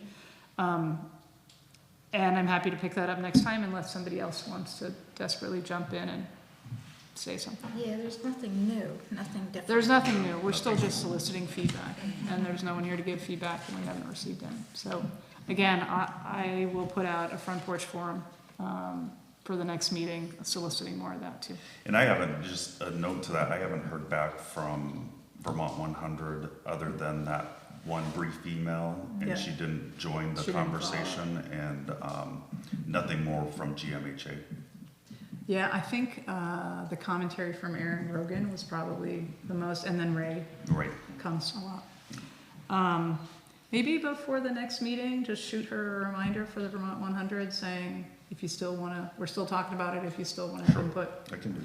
And I'm happy to pick that up next time unless somebody else wants to desperately jump in and say something. Yeah, there's nothing new, nothing different. There's nothing new. We're still just soliciting feedback, and there's no one here to give feedback, and we haven't received any. So, again, I will put out a front porch forum for the next meeting, soliciting more of that too. And I haven't, just a note to that, I haven't heard back from Vermont 100 other than that one brief email, Yeah. and she didn't join the She didn't follow. conversation, and nothing more from GMHA. Yeah, I think the commentary from Aaron Rogan was probably the most, and then Ray Right. comes a lot. Maybe before the next meeting, just shoot her a reminder for the Vermont 100 saying, if you still want to, we're still talking about it, if you still want to Sure. input, I can do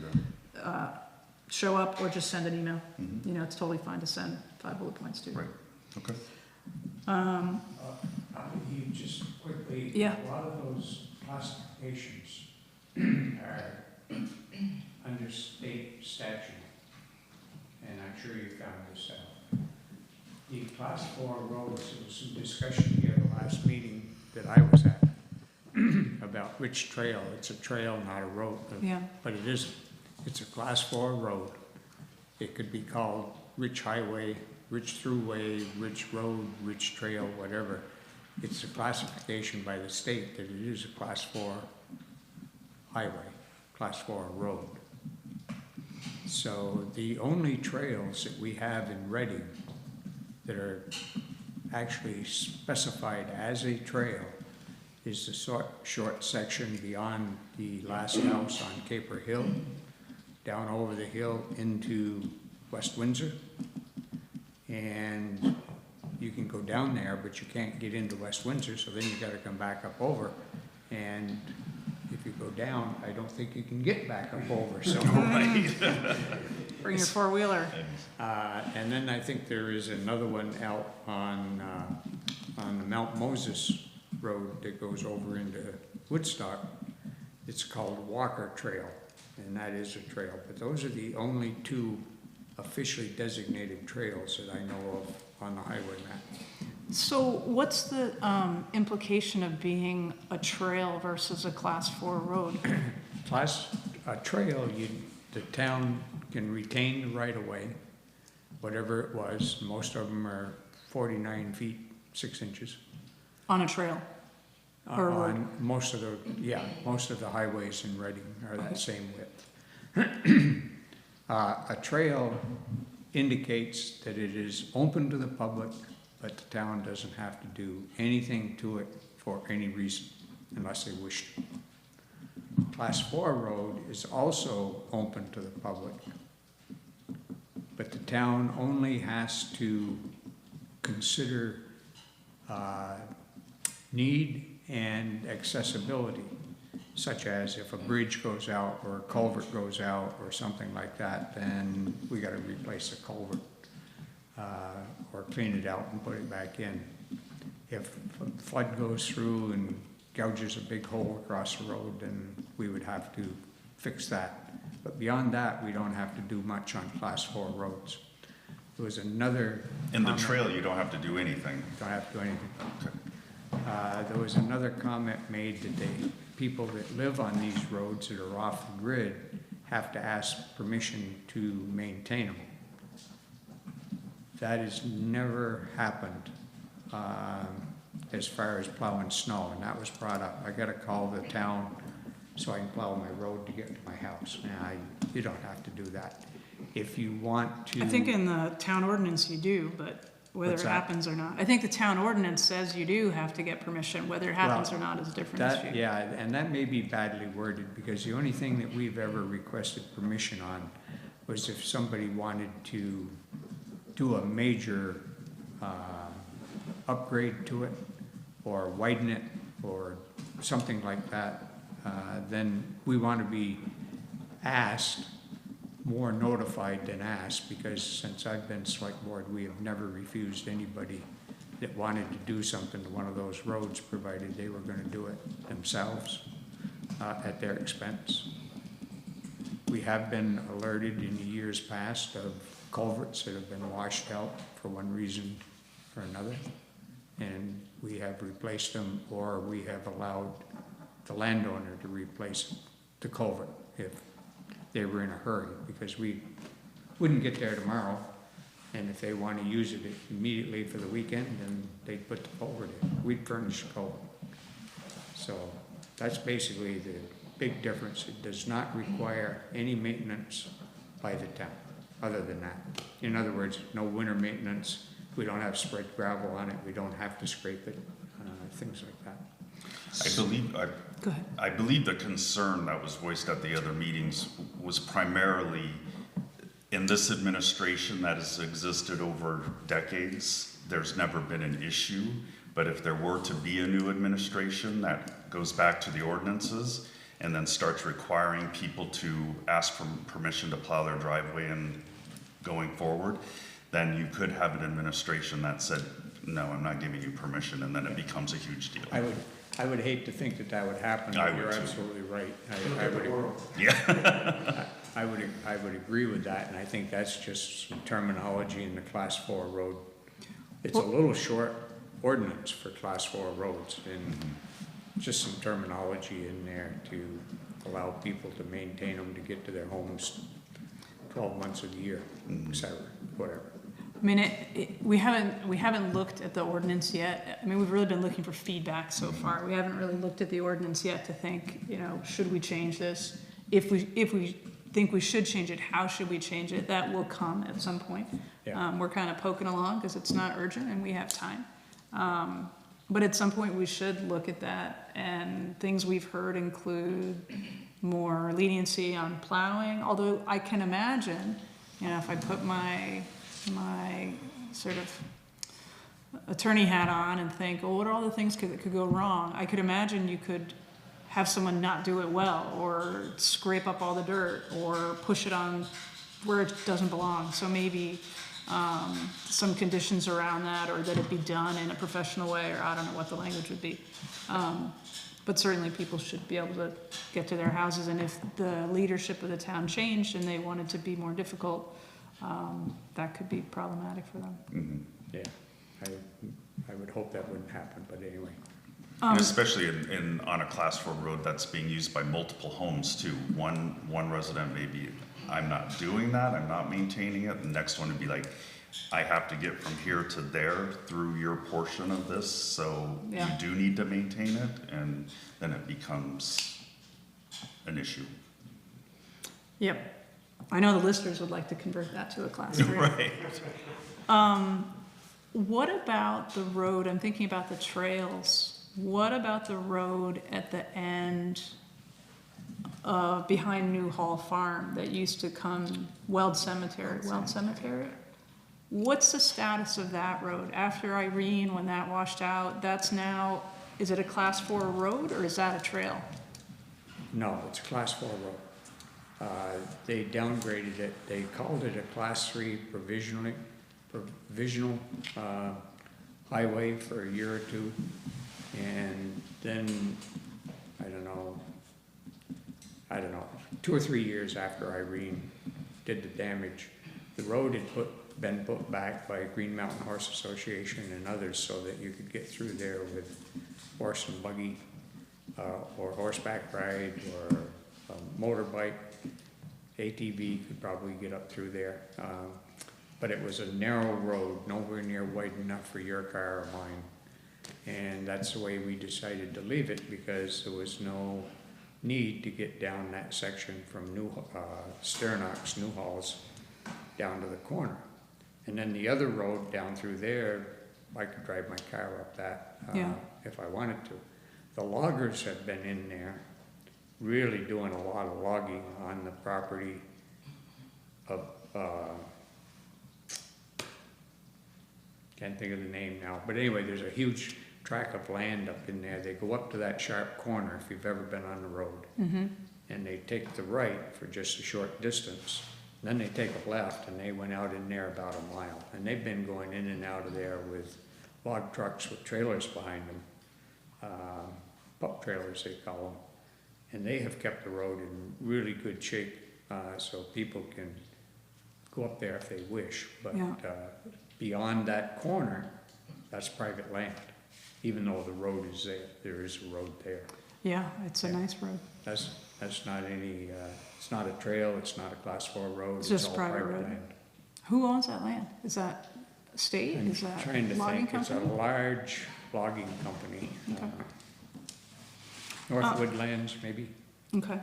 that. show up or just send an email. Mhm. You know, it's totally fine to send 5 bullet points too. Right. Okay. You just quickly, Yeah. a lot of those classifications are under state statute, and I'm sure you found this out. The class 4 roads, there was some discussion here the last meeting that I was at about which trail. It's a trail, not a road, Yeah. but it isn't. It's a class 4 road. It could be called Rich Highway, Rich Thruway, Rich Road, Rich Trail, whatever. It's a classification by the state that it is a class 4 highway, class 4 road. So the only trails that we have in Reading that are actually specified as a trail is the short section beyond the last house on Caper Hill, down over the hill into West Windsor. And you can go down there, but you can't get into West Windsor, so then you gotta come back up over. And if you go down, I don't think you can get back up over, so. Bring your 4-wheeler. And then I think there is another one out on the Mount Moses Road that goes over into Woodstock. It's called Walker Trail, and that is a trail. But those are the only 2 officially designated trails that I know of on the highway map. So what's the implication of being a trail versus a class 4 road? A trail, the town can retain the right of way, whatever it was. Most of them are 49 feet, 6 inches. On a trail? Or road? On most of the highways in Reading are that same width. A trail indicates that it is open to the public, but the town doesn't have to do anything to it for any reason, unless they wish to. Class 4 road is also open to the public, but the town only has to consider need and accessibility, such as if a bridge goes out or a culvert goes out or something like that, then we gotta replace the culvert or clean it out and put it back in. If a flood goes through and gouges a big hole across the road, then we would have to fix that. But beyond that, we don't have to do much on class 4 roads. There was another In the comment- trail, you don't have to do anything. Don't have to do anything. Okay. There was another comment made that people that live on these roads that are off the grid have to ask permission to maintain them. That has never happened as far as plowing snow, and that was brought up. I got a call the town so I can plow my road to get to my house. Now, you don't have to do that. If you want to. I think in the town ordinance you do, but whether What's it that? happens or not. I think the town ordinance says you do have to get permission, whether it happens or not is a different That, issue. yeah, and that may be badly worded, because the only thing that we've ever requested permission on was if somebody wanted to do a major upgrade to it, or widen it, or something like that, then we want to be asked, more notified than asked, because since I've been select board, we have never refused anybody that wanted to do something to one of those roads, provided they were gonna do it themselves, at their expense. We have been alerted in the years past of culverts that have been washed out for one reason or another, and we have replaced them, or we have allowed the landowner to replace the culvert if they were in a hurry, because we wouldn't get there tomorrow, and if they want to use it immediately for the weekend, then they'd put the culvert in. We'd furnish the culvert. So that's basically the big difference. It does not require any maintenance by the town, other than that. In other words, no winter maintenance. We don't have spread gravel on it. We don't have to scrape it, things like that. Go ahead. I believe the concern that was voiced at the other meetings was primarily in this administration that has existed over decades. There's never been an issue, but if there were to be a new administration that goes back to the ordinances and then starts requiring people to ask for permission to plow their driveway and going forward, then you could have an administration that said, no, I'm not giving you permission, and then it becomes a huge deal. I would hate to think that that would happen, I but would you're too. absolutely right. Look I at the would, world. Yeah. I would agree with that, and I think that's just some terminology in the class 4 road. It's a little short ordinance for class 4 roads, and just some terminology in there to allow people to maintain them, to get to their homes 12 months of the year, et cetera, whatever. I mean, we haven't looked at the ordinance yet. I mean, we've really been looking for feedback so far. We haven't really looked at the ordinance yet to think, you know, should we change this? If we think we should change it, how should we change it? That will come at some point. Yeah. We're kind of poking along because it's not urgent and we have time. But at some point we should look at that, and things we've heard include more leniency on plowing, although I can imagine, you know, if I put my sort of attorney hat on and think, oh, what are all the things that could go wrong? I could imagine you could have someone not do it well, or scrape up all the dirt, or push it on where it doesn't belong. So maybe some conditions around that, or that it be done in a professional way, or I don't know what the language would be. But certainly people should be able to get to their houses, and if the leadership of the town changed and they wanted to be more difficult, that could be problematic for them. Yeah, I would hope that wouldn't happen, but anyway. And especially on a class 4 road that's being used by multiple homes too. One resident may be, I'm not doing that, I'm not maintaining it. The next one would be like, I have to get from here to there through your portion of this, so Yeah. you do need to maintain it, and then it becomes an issue. Yep. I know the listers would like to convert that to a class 3. Right. What about the road? I'm thinking about the trails. What about the road at the end behind New Hall Farm that used to come, Weld Cemetery? What's the status of that road? After Irene, when that washed out, that's now, is it a class 4 road, or is that a trail? No, it's a class 4 road. They downgraded it. They called it a class 3 provisional highway for a year or two. And then, I don't know, 2 or 3 years after Irene did the damage, the road had been put back by Green Mountain Horse Association and others so that you could get through there with horse and buggy, or horseback ride, or a motorbike. ATV could probably get up through there. But it was a narrow road, nowhere near wide enough for your car or mine. And that's the way we decided to leave it, because there was no need to get down that section from Sternox, Newhalls, down to the corner. And then the other road down through there, I could drive my car up that Yeah. if I wanted to. The loggers have been in there really doing a lot of logging on the property of, can't think of the name now, but anyway, there's a huge tract of land up in there. They go up to that sharp corner if you've ever been on the road. And they take the right for just a short distance. Then they take a left, and they went out in there about a mile. And they've been going in and out of there with log trucks with trailers behind them, pup trailers they call them. And they have kept the road in really good shape, so people can go up there if they wish. But Yeah. beyond that corner, that's private land. Even though the road is there is a road there. Yeah, it's a nice road. That's not any, it's not a trail, it's not a class 4 road. It's just all private road. land. Who owns that land? Is that state? I'm Is that trying to logging think, it's a company? large logging company. Okay. North Woodlands, maybe? Okay.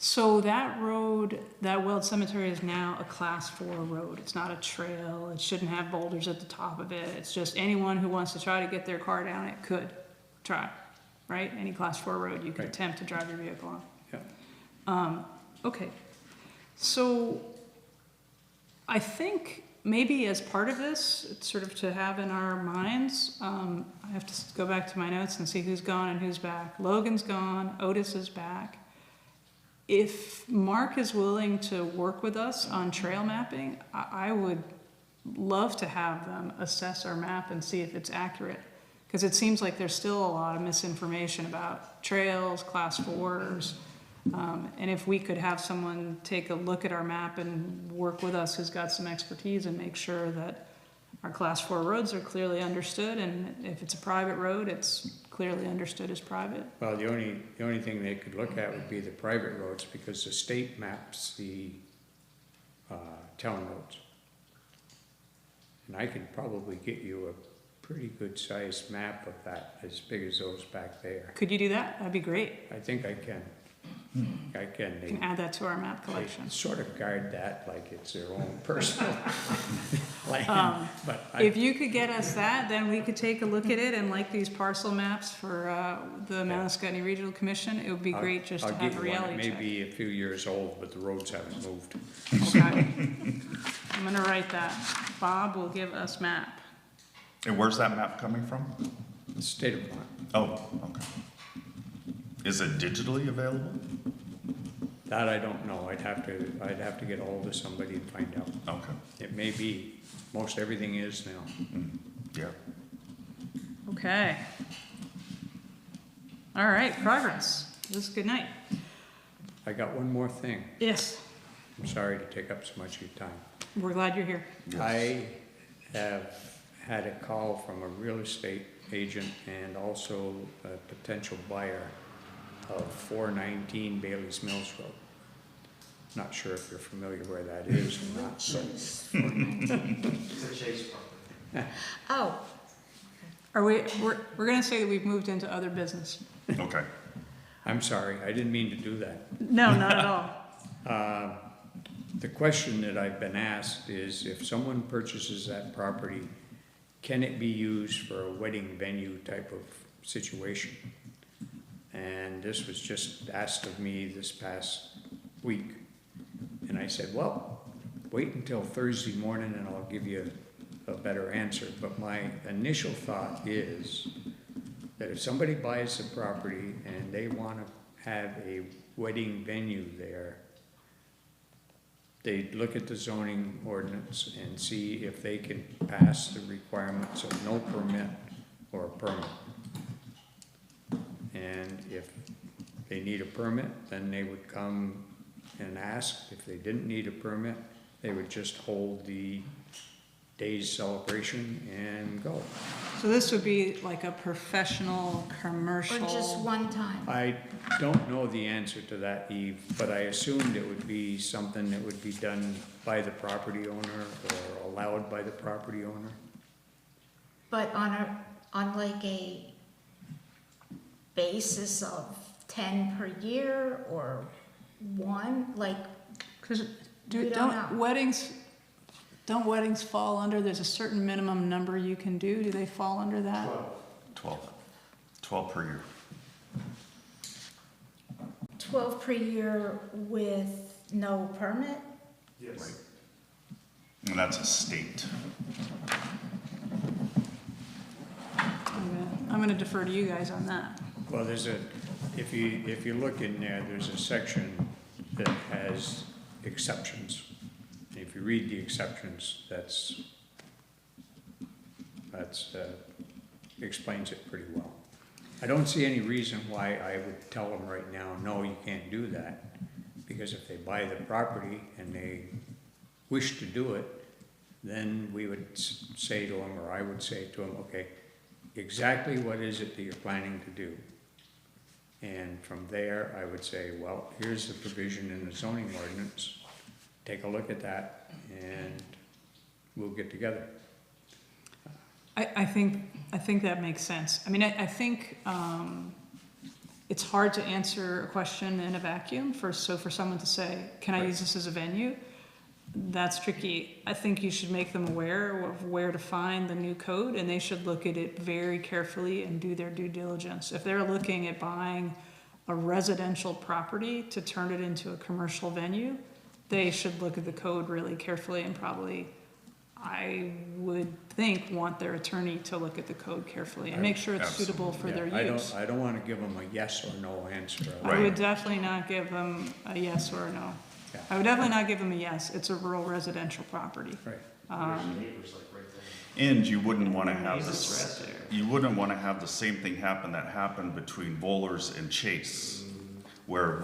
So that road, that Weld Cemetery is now a class 4 road. It's not a trail. It shouldn't have boulders at the top of it. It's just anyone who wants to try to get their car down it could try, right? Any class 4 road you could Right. attempt to drive your vehicle on. Yeah. Okay. So I think maybe as part of this, it's sort of to have in our minds, I have to go back to my notes and see who's gone and who's back. Logan's gone, Otis is back. If Mark is willing to work with us on trail mapping, I would love to have them assess our map and see if it's accurate. Because it seems like there's still a lot of misinformation about trails, class 4s. And if we could have someone take a look at our map and work with us who's got some expertise and make sure that our class 4 roads are clearly understood, and if it's a private road, it's clearly understood as private. Well, the only thing they could look at would be the private roads, because the state maps the town roads. And I could probably get you a pretty good sized map of that, as big as those back there. Could you do that? That'd be great. I think I can. I can. We can add that to our map collection. They sort of guard that like it's their own personal land, but If you could get us that, then we could take a look at it, and like these parcel maps for the Mount Scottney Regional Commission, it would be great just to I'll have get a you one. reality It check. may be a few years old, but the roads haven't moved. Okay. I'm gonna write that. Bob will give us map. And where's that map coming from? The state of Vermont. Oh, okay. Is it digitally available? That I don't know. I'd have to get ahold of somebody and find out. Okay. It may be. Most everything is now. Yeah. Okay. All right, progress. This is good night. I got one more thing. Yes, I'm sorry to take up so much of your time. we're glad you're here. I have had a call from a real estate agent and also a potential buyer of 419 Bailey's Mills Road. Not sure if you're familiar where that is or not. It's a chase property. Oh, We're gonna say that we've moved into other business. Okay. I'm sorry, I didn't mean to do that. No, not at all. The question that I've been asked is, if someone purchases that property, can it be used for a wedding venue type of situation? And this was just asked of me this past week. And I said, well, wait until Thursday morning and I'll give you a better answer. But my initial thought is that if somebody buys the property and they want to have a wedding venue there, they look at the zoning ordinance and see if they can pass the requirements of no permit or a permit. And if they need a permit, then they would come and ask. If they didn't need a permit, they would just hold the day's celebration and go. So this would be like a professional, commercial. or just one time? I don't know the answer to that, Eve, but I assumed it would be something that would be done by the property owner or allowed by the property owner. But on like a basis of 10 per year or one, like, Because We don't know. don't weddings fall under, there's a certain minimum number you can do, do they fall under that? 12. 12 per year. 12 per year with no permit? Yes. And that's a state. I'm gonna defer to you guys on that. Well, if you look in there, there's a section that has exceptions. If you read the exceptions, explains it pretty well. I don't see any reason why I would tell them right now, no, you can't do that. Because if they buy the property and they wish to do it, then we would say to them, or I would say to them, okay, exactly what is it that you're planning to do? And from there, I would say, well, here's the provision in the zoning ordinance. Take a look at that and we'll get together. I think that makes sense. I mean, I think it's hard to answer a question in a vacuum for someone to say, can I use this as a venue? That's tricky. I think you should make them aware of where to find the new code, and they should look at it very carefully and do their due diligence. If they're looking at buying a residential property to turn it into a commercial venue, they should look at the code really carefully and probably, I would think, want their attorney to look at the code carefully and make sure it's suitable for their use. I don't wanna give them a yes or no answer. I would definitely not give them a yes or a no. Yeah. I would definitely not give them a yes. It's a rural residential property. Right. There's neighbors like right there. And you wouldn't want to have Neighbors this, right there. you wouldn't want to have the same thing happen that happened between Vollers and Chase, where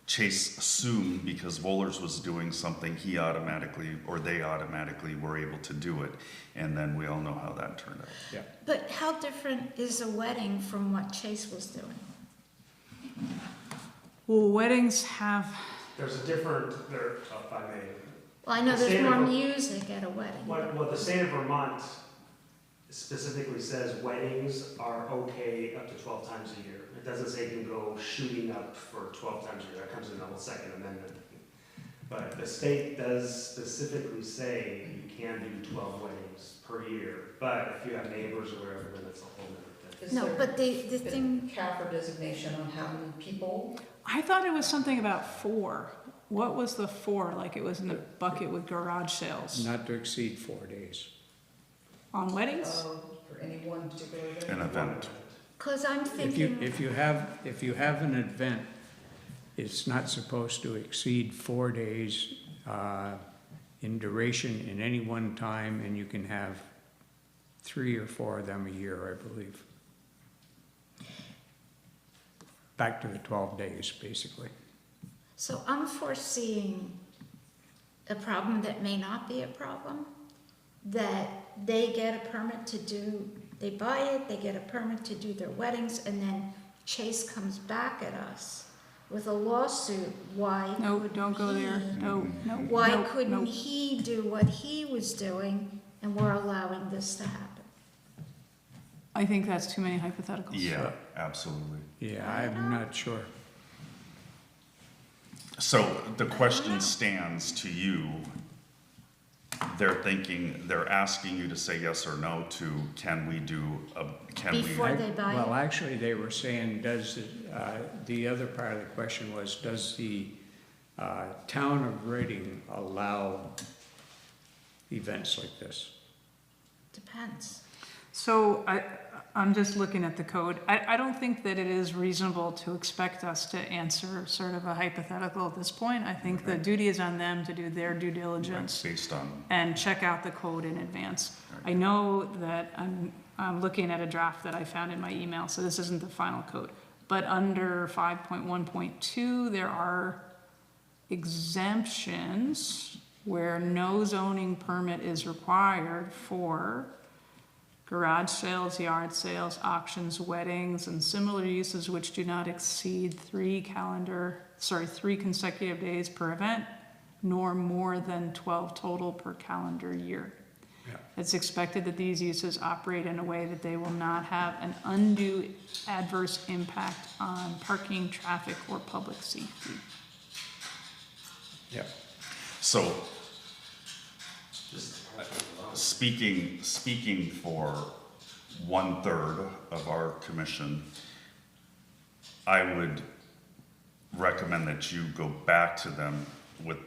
Chase assumed because Vollers was doing something, they automatically were able to do it. And then we all know how that turned out. Yeah. But how different is a wedding from what Chase was doing? Well, weddings have, There's a different, if I may. Well, I know The there's state more of- music at a wedding. Well, the state of Vermont specifically says weddings are okay up to 12 times a year. It doesn't say you can go shooting up for 12 times a year. That comes in the whole Second Amendment. But the state does specifically say you can do 12 weddings per year. But if you have neighbors or whatever, then it's a whole other thing. Is No, there but the thing, cap or designation on how many people? I thought it was something about 4. What was the 4? Like it was in the bucket with garage sales Not to exceed 4 days. on weddings? For any one particular event? An event. because I'm If you thinking, have an event, it's not supposed to exceed 4 days in duration in any one time, and you can have 3 or 4 of them a year, I believe. Back to the 12 days, basically. so I'm foreseeing a problem that may not be a problem, that they get a permit to do, they buy it, they get a permit to do their weddings, and then Chase comes back at us with a lawsuit, why No, couldn't don't go there. he- No, no. Why no, couldn't no. he do what he was doing, and we're allowing this to happen? I think that's too many hypotheticals. Yeah, absolutely. Yeah, I'm not sure. So the question stands to you. They're asking you to say yes or no to, can we? Before they buy Well, it? actually, they were saying, the other part of the question was, does the town of Reading allow events like this? Depends. So I'm just looking at the code. I don't think that it is reasonable to expect us to answer sort of a hypothetical at this point. I think the duty is on them to do their due diligence Based on, and check out the code in advance. I know that I'm looking at a draft that I found in my email, so this isn't the final code. But under 5.1.2, there are exemptions where no zoning permit is required for garage sales, yard sales, auctions, weddings, and similar uses which do not exceed 3 consecutive days per event, nor more than 12 total per calendar year. Yeah. It's expected that these uses operate in a way that they will not have an undue adverse impact on parking, traffic, or public safety. Yeah. So, speaking for 1/3 of our commission, I would recommend that you go back to them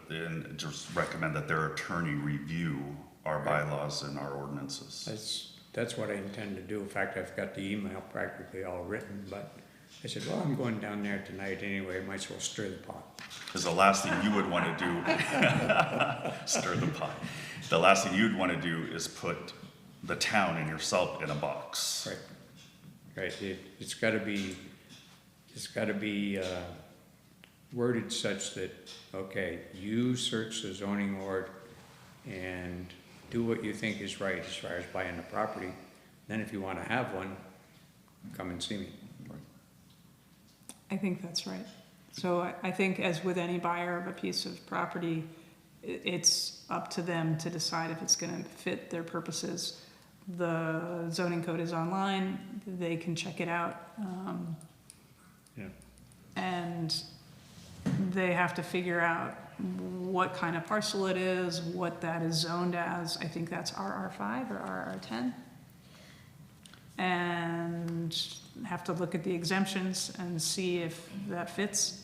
and just recommend that their attorney review our bylaws and our ordinances. That's what I intend to do. In fact, I've got the email practically all written, but I said, well, I'm going down there tonight anyway, might as well stir the pot. Because the last thing you would want to do, stir the pot. The last thing you'd want to do is put the town and yourself in a box. Right, it's gotta be worded such that, okay, you search the zoning board and do what you think is right as far as buying the property. Then if you wanna have one, come and see me. I think that's right. So I think as with any buyer of a piece of property, it's up to them to decide if it's gonna fit their purposes. The zoning code is online, they can check it out. Yeah. And they have to figure out what kind of parcel it is, what that is zoned as. I think that's RR5 or RR10. And have to look at the exemptions and see if that fits.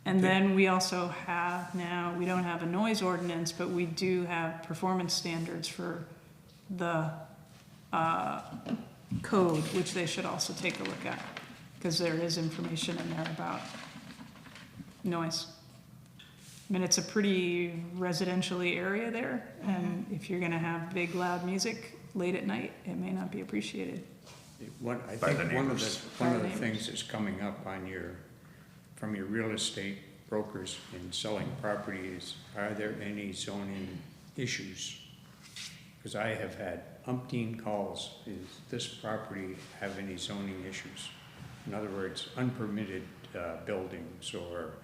And then we also have now, we don't have a noise ordinance, but we do have performance standards for the code, which they should also take a look at, because there is information in there about noise. I mean, it's a pretty residentially area there, and if you're gonna have big loud music late at night, it may not be appreciated. I By the think one of neighbors. the By the things that's coming up on from your real estate brokers in selling properties, are there any zoning issues? Because I have had umpteen calls, is this property have any zoning issues? In other words, unpermitted buildings or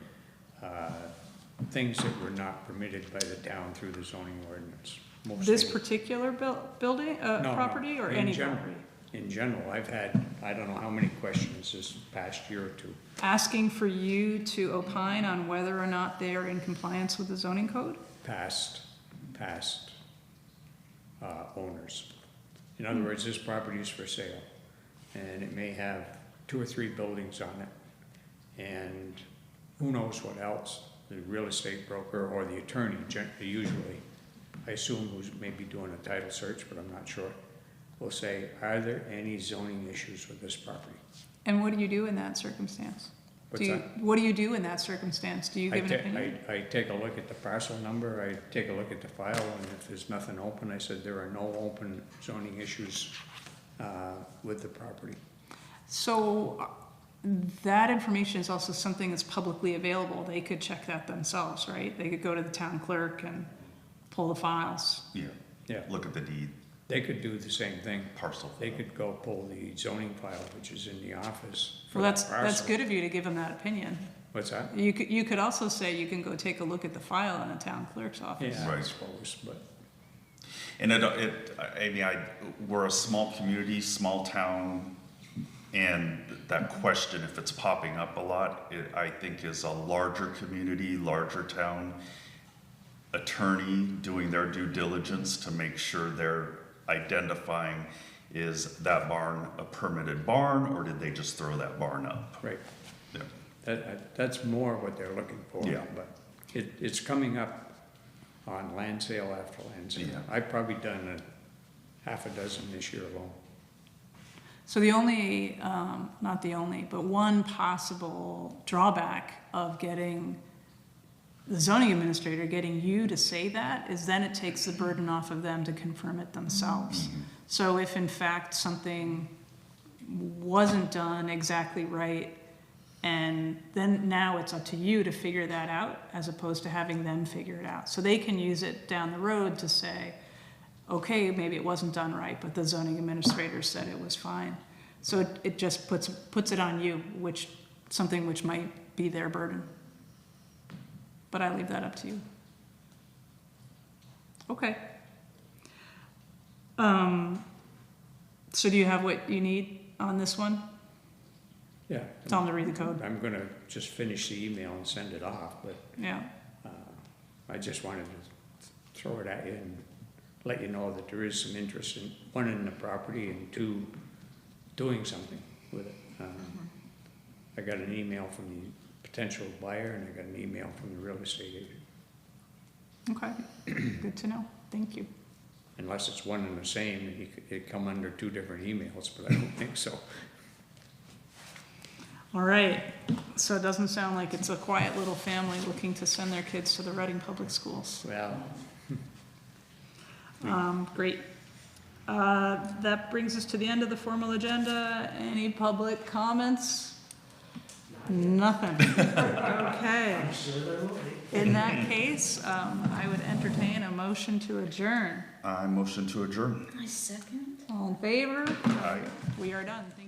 things that were not permitted by the town through the zoning ordinance. This Mostly- particular building, No, property, or in any general. property? In general, I've had, I don't know how many questions this past year or two. Asking for you to opine on whether or not they are in compliance with the zoning code? Past owners. In other words, this property is for sale, and it may have 2 or 3 buildings on it, and who knows what else, the real estate broker or the attorney usually, I assume who's maybe doing a title search, but I'm not sure, will say, are there any zoning issues with this property? And what do you do in that circumstance? What's that? What do you do in that circumstance? Do you give an opinion? I take a look at the parcel number, I take a look at the file, and if there's nothing open, I said there are no open zoning issues with the property. So that information is also something that's publicly available. They could check that themselves, right? They could go to the town clerk and pull the files. Yeah, Look at the deed, they could do the same thing. parcel. They could go pull the zoning file, which is in the office. for Well, the that's parcel. good of you to give them that opinion. What's that? You could also say you can go take a look at the file in the town clerk's office. Yeah, I Right. suppose, but, And we're a small community, small town, and that question, if it's popping up a lot, I think is a larger community, larger town attorney doing their due diligence to make sure they're identifying, is that barn a permitted barn, or did they just throw that barn up? right, Yeah. that's more what they're looking for. Yeah. But it's coming up on land sale after land sale. Yeah. I've probably done half a dozen this year alone. So the only, not the only, but one possible drawback of getting the zoning administrator, getting you to say that, is then it takes the burden off of them to confirm it themselves. So if in fact something wasn't done exactly right, and then now it's up to you to figure that out, as opposed to having them figure it out. So they can use it down the road to say, okay, maybe it wasn't done right, but the zoning administrator said it was fine. So it just puts it on you, something which might be their burden. But I leave that up to you. Okay. So do you have what you need on this one? Yeah. Tell them to read the code. I'm gonna just finish the email and send it off, but Yeah. I just wanted to throw it at you and let you know that there is some interest in, one, in the property, and two, doing something with it. I got an email from the potential buyer, and I got an email from the real estate agent. Okay. Good to know. Thank you. Unless it's one and the same, it come under two different emails, but I don't think so. All right. So it doesn't sound like it's a quiet little family looking to send their kids to the Reading Public Schools. Well, Great. That brings us to the end of the formal agenda. Any public comments? Nothing. Okay. I'm sure there will be. In that case, I would entertain a motion to adjourn. I motion to adjourn. I second. All in favor? Aye. We are done. Thank you.